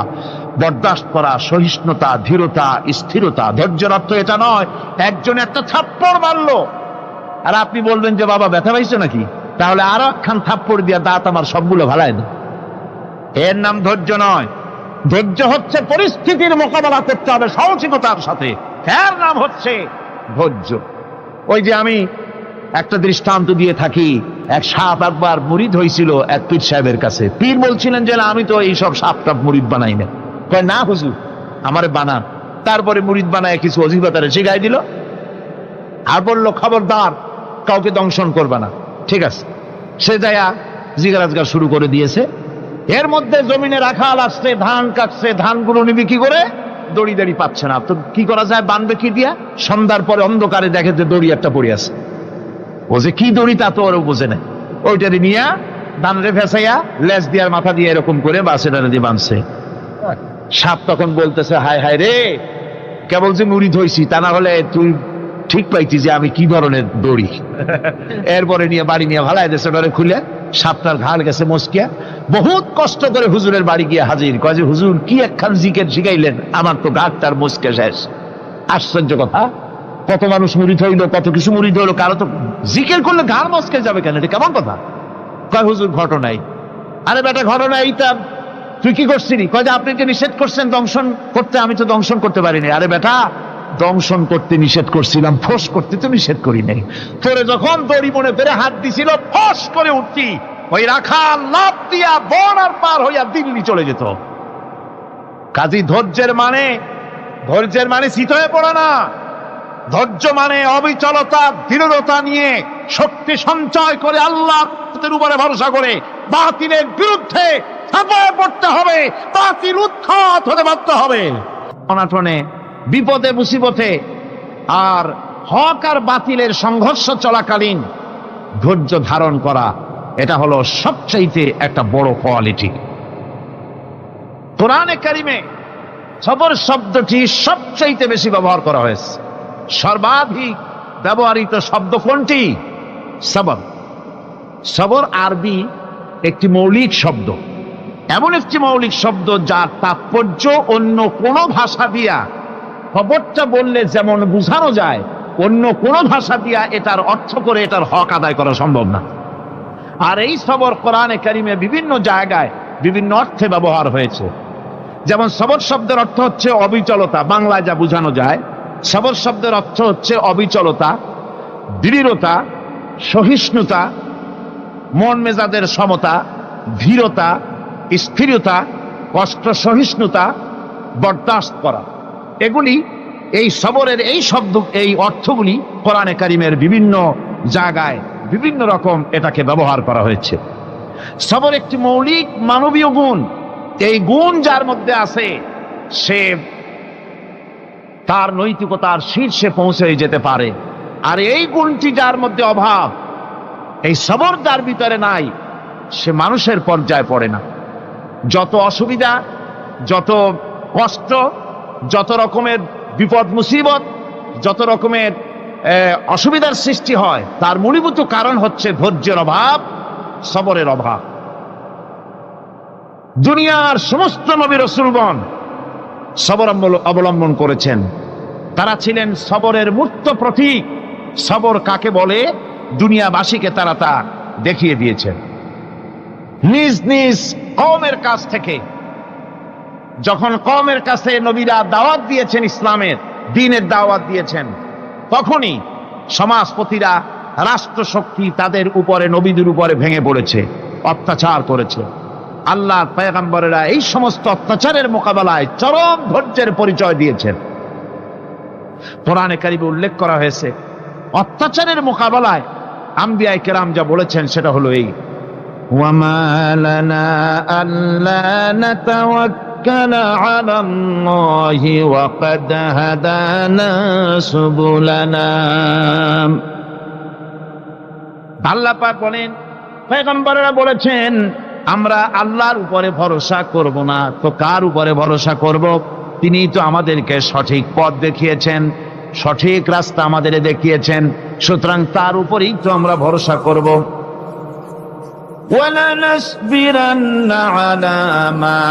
বরদাস্ত করা, সহিষ্ণুতা, ধীরতা, স্থিরতা। ধৈর্যের অর্থ এটা নয় একজন একটা থাপ্পড় মারলো আর আপনি বলবেন যে বাবা ব্যথা পাইছো নাকি, তাহলে আরো একখান থাপ্পড় দিয়া দাঁত আমার সবগুলো ভালায় না। এর নাম ধৈর্য নয়। ধৈর্য হচ্ছে পরিস্থিতির মোকাবেলা করতে হবে সাহসিকতার সাথে, এর নাম হচ্ছে ধৈর্য। ওই যে আমি একটা দৃষ্টান্ত দিয়ে থাকি, এক সাপ একবার মুরিদ হয়েছিল এক পীর সাহেবের কাছে। পীর বলছিলেন যে আমি তো এইসব সাপ টাপ মুরিদ বানাই না। কয় না হুজুর, আমারে বানান। তারপরে মুরিদ বানায় কিছু অজিফাতারে শিখাই দিল, আর বললো খবরদার কাউকে দংশন করবে না। ঠিক আছে, সে যায়া জিজ্ঞাসা শুরু করে দিয়েছে। এর মধ্যে জমিনে রাখাল আসছে, ধান কাটছে, ধানগুলো নিবি কি করে, দড়ি দাড়ি পাচ্ছে না। তো কি করা যায়, বানবে কি দিয়া? সন্ধ্যার পরে অন্ধকারে দেখে যে দড়ি একটা পড়ে আছে। ও যে কি দড়ি তা তো ওরা বোঝে না। ওইটারে নিয়ে ধানরে ফেসাইয়া লেজ দিয়ার মাথা দিয়ে এরকম করে বাসেটারে দিয়ে বাঁধছে। সাপ তখন বলতেছে, হায় হায় রে, কেবল যে মুরিদ হইছি, তা না হলে তুই ঠিক পাইতি যে আমি কি ধরনের দড়ি। এরপরে নিয়ে বাড়ি নিয়ে ভালাই দেশে ডরে খুলে সাপটার ঘাড় গেছে মস্কিয়া। বহুত কষ্ট করে হুজুরের বাড়ি গিয়ে হাজির। কয় যে হুজুর কি একখান জিকের শিখাইলেন, আমার তো ঘাটটার মস্কে শেষ। আশ্চর্য কথা, কত মানুষ মুরিদ হইলো, কত কিছু মুরিদ হইলো, কারো তো জিকের করলে ঘাড় মস্কে যাবে কেন? এটা কেমন কথা? কয় হুজুর ঘটনাই। আরে বেটা ঘটনা এইটা, তুই কি করছিলি? কয় যে আপনি যে নিষেধ করছেন দংশন করতে, আমি তো দংশন করতে পারিনি। আরে বেটা, দংশন করতে নিষেধ করছিলাম, ফোঁস করতে তো নিষেধ করি নাই। তোরে যখন দড়ি মনে পেরে হাত দিছিল, ফোঁস করে উঠতি, ওই রাখাল লাফ দিয়া বন আর পার হইয়া দিল্লি চলে যেত। কাজী ধৈর্যের মানে শীত হয়ে পড়ে না। ধৈর্য মানে অবিচলতা, দৃঢ়তা নিয়ে শক্তি সঞ্চয় করে আল্লাহর উপরে ভরসা করে বাতিলের বিরুদ্ধে ঝাঁপিয়ে পড়তে হবে, বাতিল উৎখাত হতে বাধ্য হবে। অনাটনে, বিপদে মুসিবতে আর হক আর বাতিলের সংঘর্ষ চলাকালীন ধৈর্য ধারণ করা, এটা হলো সবচাইতে একটা বড় কোয়ালিটি। কোরআনে কারিমে সবর শব্দটি সবচাইতে বেশি ব্যবহার করা হয়েছে। সর্বাধিক ব্যবহৃত শব্দ কোনটি? সবর। সবর আরবি একটি মৌলিক শব্দ, এমন একটি মৌলিক শব্দ যার তাৎপর্য অন্য কোনো ভাষা দিয়া খবরটা বললে যেমন বোঝানো যায়, অন্য কোনো ভাষা দিয়া এটার অর্থ করে এটার হক আদায় করা সম্ভব না। আর এই সবর কোরআনে কারিমে বিভিন্ন জায়গায় বিভিন্ন অর্থে ব্যবহার হয়েছে। যেমন সবর শব্দের অর্থ হচ্ছে অবিচলতা, বাংলায় যা বোঝানো যায়। সবর শব্দের অর্থ হচ্ছে অবিচলতা, দৃঢ়তা, সহিষ্ণুতা, মন মেজাজের সমতা, ধীরতা, স্থিরতা, কষ্ট সহিষ্ণুতা, বরদাস্ত করা। এগুলি এই সবরের এই শব্দ, এই অর্থগুলি কোরআনে কারিমের বিভিন্ন জায়গায় বিভিন্ন রকম এটাকে ব্যবহার করা হয়েছে। সবর একটি মৌলিক মানবীয় গুণ। এই গুণ যার মধ্যে আছে সে তার নৈতিকতার শীর্ষে পৌঁছে যেতে পারে। আর এই গুণটি যার মধ্যে অভাব, এই সবর যার ভিতরে নাই, সে মানুষের পর্যায়ে পড়ে না। যত অসুবিধা, যত কষ্ট, যত রকমের বিপদ মুসিবত, যত রকমের অসুবিধার সৃষ্টি হয়, তার মূলীভূত কারণ হচ্ছে ধৈর্যের অভাব, সবরের অভাব। দুনিয়ার সমস্ত নবী রাসূলগণ সবর অবলম্বন করেছেন। তারা ছিলেন সবরের মূর্ত প্রতীক। সবর কাকে বলে দুনিয়াবাসীকে তারা তা দেখিয়ে দিয়েছেন। নিজ নিজ কওমের কাছ থেকে যখন কওমের কাছে নবীরা দাওয়াত দিয়েছেন, ইসলামের দ্বীনের দাওয়াত দিয়েছেন, তখনই সমাজপতিরা, রাষ্ট্রশক্তি তাদের উপরে, নবীদের উপরে ভেঙে পড়েছে, অত্যাচার করেছে। আল্লাহর পয়গম্বরেরা এই সমস্ত অত্যাচারের মোকাবেলায় চরম ধৈর্যের পরিচয় দিয়েছেন। কোরআনে কারিমে উল্লেখ করা হয়েছে অত্যাচারের মোকাবেলায় আম্বিয়ায়ে কেরাম যা বলেছেন সেটা হলো এই: ওয়ামা লানা আল্লা নাতাওয়াক্কালা আলাল্লাহি ওয়া ক্বাদ হাদানা সুবুলানা। আল্লাহ পাক বলেন, পয়গম্বরেরা বলেছেন আমরা আল্লাহর উপরে ভরসা করব না, তো কার উপরে ভরসা করব? তিনি তো আমাদেরকে সঠিক পথ দেখিয়েছেন, সঠিক রাস্তা আমাদের দেখিয়েছেন, সুতরাং তার উপরেই তো আমরা ভরসা করব। وَلَنَصْبِرَنَّ عَلَى مَا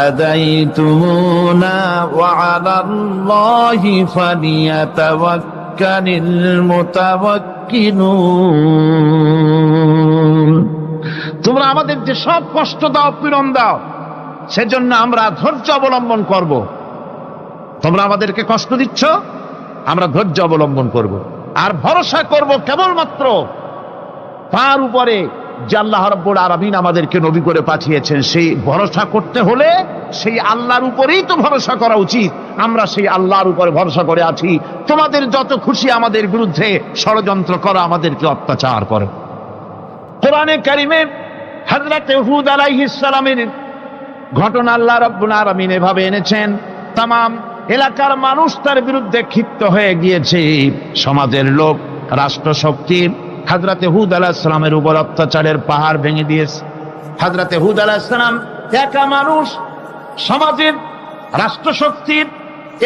آذَيْتُمُونَا وَعَلَى اللَّهِ فَلْيَتَوَكَّلِ الْمُتَوَكِّلُونَ। তোমরা আমাদের যে সব কষ্ট দাও, পীড়ন দাও, সেজন্য আমরা ধৈর্য অবলম্বন করব। তোমরা আমাদেরকে কষ্ট দিচ্ছ, আমরা ধৈর্য অবলম্বন করব আর ভরসা করব কেবলমাত্র তার উপরে যে আল্লাহ রাব্বুল আলামিন আমাদেরকে নবী করে পাঠিয়েছেন। সেই ভরসা করতে হলে সেই আল্লাহর উপরেই তো ভরসা করা উচিত। আমরা সেই আল্লাহর উপরে ভরসা করে আছি। তোমাদের যত খুশি আমাদের বিরুদ্ধে ষড়যন্ত্র করো, আমাদেরকে অত্যাচার করো। কোরআনে কারিমে হযরত হুদ আলাইহিস সালামের ঘটনা আল্লাহ রাব্বুল আলামিন এভাবে এনেছেন, তামাম এলাকার মানুষ তার বিরুদ্ধে ক্ষিপ্ত হয়ে গিয়েছে। সমাজের লোক, রাষ্ট্রশক্তি হযরত হুদ আলাইহিস সালামের উপর অত্যাচারের পাহাড় ভেঙে দিয়েছে। হযরত হুদ আলাইহিস সালাম একা মানুষ, সমাজের রাষ্ট্রশক্তির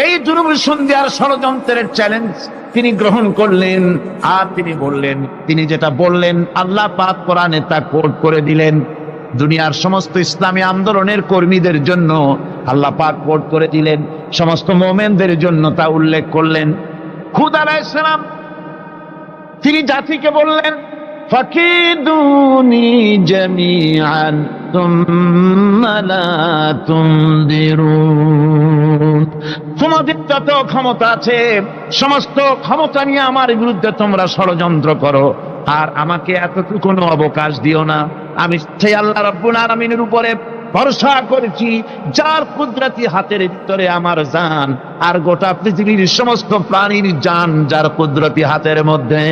এই দুর্বিসন্ধির ষড়যন্ত্রের চ্যালেঞ্জ তিনি গ্রহণ করলেন। আর তিনি বললেন, তিনি যেটা বললেন আল্লাহ পাক কোরআনে তা কোট করে দিলেন। দুনিয়ার সমস্ত ইসলামী আন্দোলনের কর্মীদের জন্য আল্লাহ পাক কোট করে দিলেন, সমস্ত মুমিনদের জন্য তা উল্লেখ করলেন। হুদ আলাইহিস সালাম তিনি জাতিকে বললেন, ফাকিদুনি জামিআন তুম্মা লা তুনদিরুন। তোমাদের যত ক্ষমতা আছে সমস্ত ক্ষমতা নিয়ে আমার বিরুদ্ধে তোমরা ষড়যন্ত্র করো, আর আমাকে এতটুকু অবকাশ দিও না। আমি সেই আল্লাহ রাব্বুল আলামিনের উপরে ভরসা করেছি, যার কুদরতি হাতের ভিতরে আমার জান, আর গোটা পৃথিবীর সমস্ত প্রাণীর জান যার কুদরতি হাতের মধ্যে।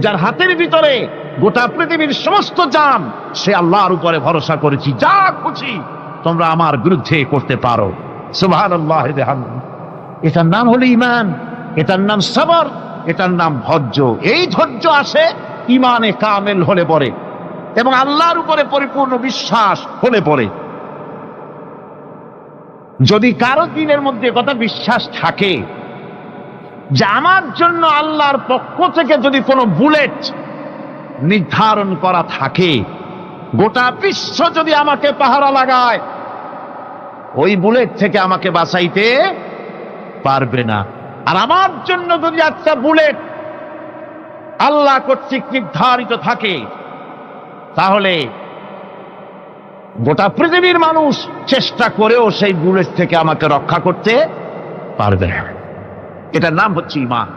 যার হাতের ভিতরে গোটা পৃথিবীর সমস্ত জান, সে আল্লাহর উপরে ভরসা করেছি। যা খুশি তোমরা আমার বিরুদ্ধে করতে পারো। সুবহানাল্লাহ। এটার নাম হলো ঈমান, এটার নাম সবর, এটার নাম ধৈর্য। এই ধৈর্য আসে ঈমানে কামেল হলে পরে এবং আল্লাহর উপরে পরিপূর্ণ বিশ্বাস হলে পরে। যদি কারো দিনের মধ্যে কথা বিশ্বাস থাকে যে আমার জন্য আল্লাহর পক্ষ থেকে যদি কোনো বুলেট নির্ধারণ করা থাকে, গোটা বিশ্ব যদি আমাকে পাহারা লাগায়, ওই বুলেট থেকে আমাকে বাঁচাইতে পারবে না। আর আমার জন্য যদি একটা বুলেট আল্লাহ কর্তৃক নির্ধারিত থাকে, তাহলে গোটা পৃথিবীর মানুষ চেষ্টা করেও সেই বুলেট থেকে আমাকে রক্ষা করতে পারবে না। এটার নাম হচ্ছে ঈমান।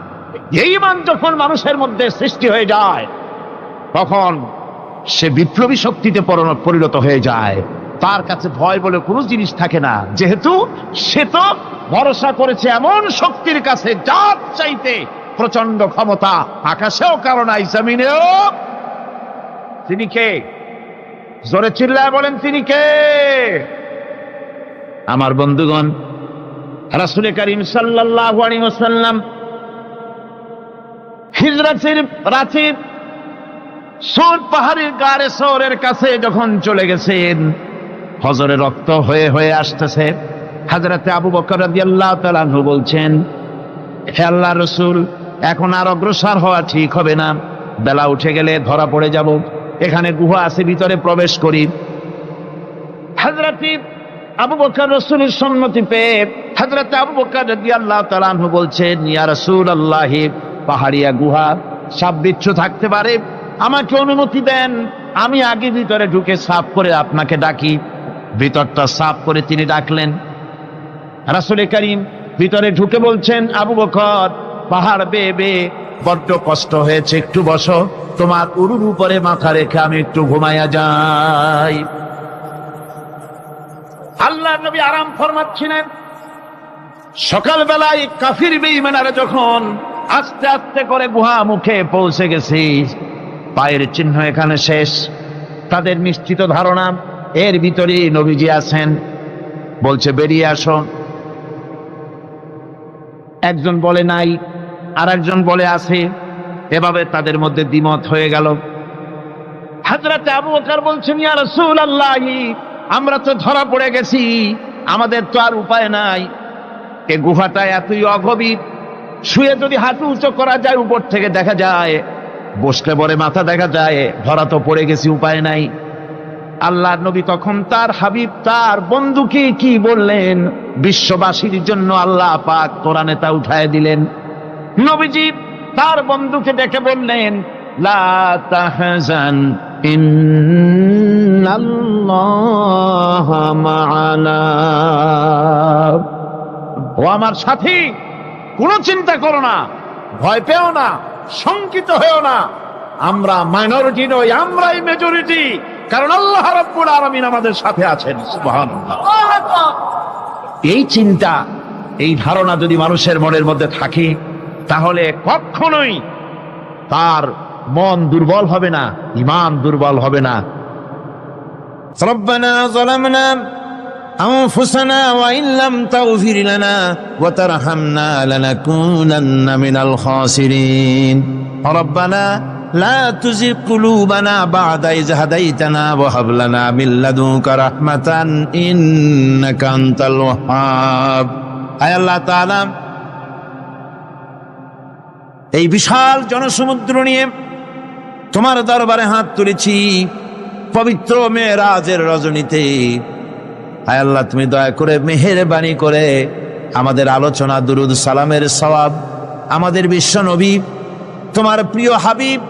এই ঈমান যখন মানুষের মধ্যে সৃষ্টি হয়ে যায়, তখন সে বিপ্লবী শক্তিতে পরিণত হয়ে যায়। তার কাছে ভয় বলে কোনো জিনিস থাকে না, যেহেতু সে তো ভরসা করেছে এমন শক্তির কাছে যার চাইতে প্রচন্ড ক্ষমতা আকাশেও কারো নাই, জমিনেও। তিনি কে? জোরে চিল্লায় বলেন, তিনি কে? আমার বন্ধুগণ, রাসূল করিম সাল্লাল্লাহু আলাইহি ওয়াসাল্লাম হিজরতের রাতে সূর পাহাড়ের গাড়ে সওরের কাছে যখন চলে গেছেন, ফজরে রক্ত হয়ে হয়ে আসতেছে। হযরতে আবু বকর রাদিয়াল্লাহু তাআলা আনহু বলছেন, হে আল্লাহর রাসূল, এখন আর অগ্রসর হওয়া ঠিক হবে না, বেলা উঠে গেলে ধরা পড়ে যাব। এখানে গুহা আছে, ভিতরে প্রবেশ করি। হযরতে আবু বকর রাসূলের সম্মতি পেয়ে হযরতে আবু বকর রাদিয়াল্লাহু তাআলা আনহু বলছেন, ইয়া রাসূলুল্লাহ, পাহাড়িয়া গুহা, সাপ বিচ্ছু থাকতে পারে, আমাকে অনুমতি দেন, আমি আগে ভিতরে ঢুকে সাফ করে আপনাকে ডাকি। ভিতরটা সাফ করে তিনি ডাকলেন। রাসূল করিম ভিতরে ঢুকে বলছেন, আবু বকর, পাহাড় বেয়ে বেয়ে বড্ড কষ্ট হয়েছে, একটু বসো, তোমার উরুর উপরে মাথা রেখে আমি একটু ঘুমাইয়া যাই। আল্লাহর নবী আরাম ফরমাচ্ছিলেন। সকালবেলায় কাফির বেঈমানেরা যখন আস্তে আস্তে করে গুহা মুখে পৌঁছে গেছে, পায়ের চিহ্ন এখানে শেষ, তাদের নিশ্চিত ধারণা এর ভিতরে নবীজি আছেন। বলছে, বেরিয়ে আসো। একজন বলে নাই, আর একজন বলে আছে। এভাবে তাদের মধ্যে দ্বিমত হয়ে গেল। হযরতে আবু বকর বলছেন, ইয়া রাসূলুল্লাহ, আমরা তো ধরা পড়ে গেছি, আমাদের তো আর উপায় নাই। এই গুহাটা এতই অগভীর, শুয়ে যদি হাঁটু উঁচু করা যায় উপর থেকে দেখা যায়, বসলে পরে মাথা দেখা যায়, ধরা তো পড়ে গেছি, উপায় নাই। আল্লাহর নবী তখন তার হাবিব, তার বন্ধুকে কি বললেন? বিশ্ববাসীর জন্য আল্লাহ পাক কোরআনে তা উঠায় দিলেন। নবীজি তার বন্ধুকে ডেকে বললেন, লা তাহজান ইন্নাল্লাহা মা'ানা। ও আমার সাথী, কোনো চিন্তা করো না, ভয় পেও না, শঙ্কিত হয়েও না। আমরা মাইনরিটি নই, আমরাই মেজরিটি, কারণ আল্লাহ রাব্বুল আলামিন আমাদের সাথে আছেন। সুবহানাল্লাহ। এই চিন্তা, এই ধারণা যদি মানুষের মনের মধ্যে থাকে, তাহলে কখনোই তার মন দুর্বল হবে না, ঈমান দুর্বল হবে না। রব্বানা যালামনা أنفسنا وإن لم تغفر لنا وترحمنا لنكونن من الخاسرين ربنا لا تزغ قلوبنا بعد إذ هديتنا وهب لنا من لدنك رحمة إنك أنت الوهاب আয় আল্লাহ তাআলা, এই বিশাল জনসমুদ্র নিয়ে তোমার দরবারে হাত তুলেছি পবিত্র মেরাজের রজনীতে। আয় আল্লাহ, তুমি দয়া করে মেহেরবানি করে আমাদের আলোচনা, দুরুদ সালামের সওয়াব আমাদের বিশ্ব নবী, তোমার প্রিয় হাবিব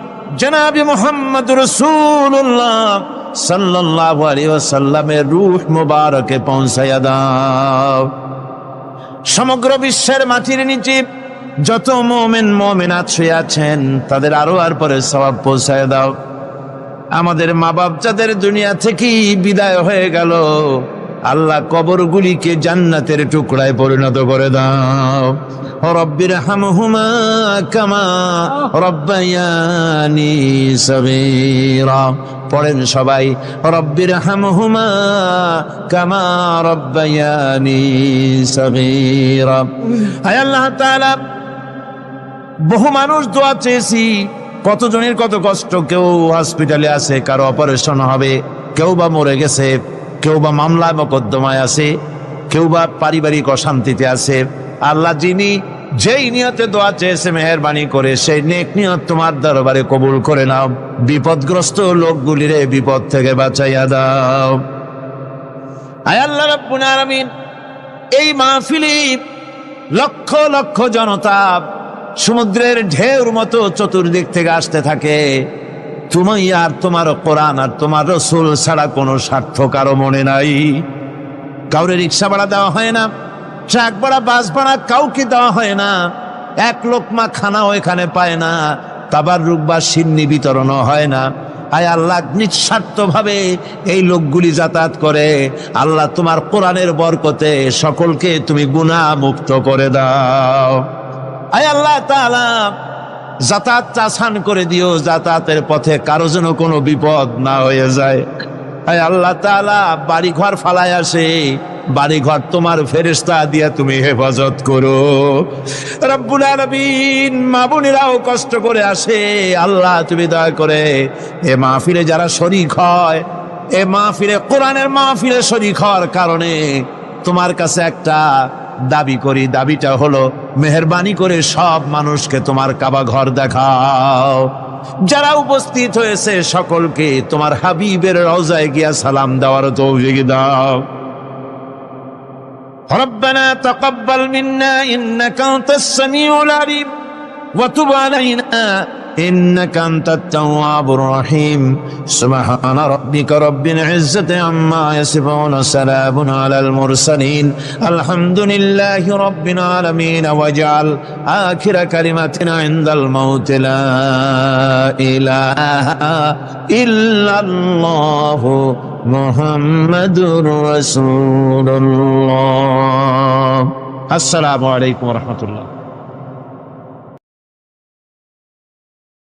জনাবে মুহাম্মদ রাসূলুল্লাহ সাল্লাল্লাহু আলাইহি ওয়াসাল্লামের রূহ মুবারকে পৌঁছায়া দাও। সমগ্র বিশ্বের মাটির নিচে যত মুমিন মুমিনাত শুয়ে আছেন, তাদের আরো আর পরে সওয়াব পৌঁছায়া দাও। আমাদের মা বাপ যাদের দুনিয়া থেকে বিদায় হয়ে গেল, আল্লাহ কবরগুলিকে জান্নাতের টুকরায় পরিণত করে দাও। রব্বির হামহুমা কামা রব্বায়ানি সগীরা। পড়েন সবাই, রব্বির হামহুমা কামা রব্বায়ানি সগীরা। হায় আল্লাহ তাআলা, বহু মানুষ দোয়া চেয়েছি, কতজনের কত কষ্ট, কেউ হসপিটালে আছে, কারো অপারেশন হবে, কেউ বা মরে গেছে, কেউ বা মামলা মোকদ্দমায় আছে, কেউ বা পারিবারিক অশান্তিতে আছে, আল্লাহ যিনি যেই নিয়তে দোয়া চেয়েছে মেহেরবানি করে সেই নেক নিয়ত তোমার দরবারে কবুল করে নাও। বিপদগ্রস্ত লোকগুলিরে বিপদ থেকে বাঁচাইয়া দাও। আয় আল্লাহ রাব্বুল আলামিন, এই মাহফিলে লক্ষ লক্ষ জনতা সমুদ্রের ঢেউর মতো চতুর্দিক থেকে আসতে থাকে। তুমি আর তোমার কোরআন আর তোমার রসুল ছাড়া কোনো স্বার্থ কারো মনে নাই। কাউরে রিক্সা ভাড়া দেওয়া হয় না, ট্রাক ভাড়া, বাস ভাড়া কাউকে দেওয়া হয় না। এক লোকমা খানাও এখানে পায় না, তাবাররুক বা সিন্নি বিতরণও হয় না। আয় আল্লাহ, নিঃস্বার্থ ভাবে এই লোকগুলি যাতায়াত করে। আল্লাহ তোমার কোরআনের বরকতে সকলকে তুমি গুনাহ মুক্ত করে দাও। আয় আল্লাহ তাআলা, যাতায়াতটা আসান করে দিও, যাতায়াতের পথে কারো যেন কোনো বিপদ না হয়ে যায়। আয় আল্লাহ তাআলা, বাড়ি ঘর ফালায় আসে, বাড়ি ঘর তোমার ফেরেশতা দিয়া তুমি হেফাজত করো। রব্বুল আলামিন, মা বোনেরাও কষ্ট করে আসে, আল্লাহ তুমি দয়া করে এ মাহফিলে যারা শরীক হয়, এ মাহফিলে কোরআনের মাহফিলে শরীক হওয়ার কারণে তোমার কাছে একটা দাবি করি। দাবিটা হলো, মেহেরবানি করে সব মানুষকে তোমার কাবা ঘর দেখাও। যারা উপস্থিত হয়েছে সকলকে তোমার হাবিবের রওজায় গিয়া সালাম দেওয়ার তৌফিক দাও। ربنا تقبل منا إنك أنت السميع العليم وتب علينا إنك أنت التواب الرحيم سبحان ربك رب العزة عما يصفون سلام على المرسلين الحمد لله رب العالمين واجعل آخر كلمتنا عند الموت لا إله إلا الله محمد رسول الله. السلام عليكم ورحمة الله.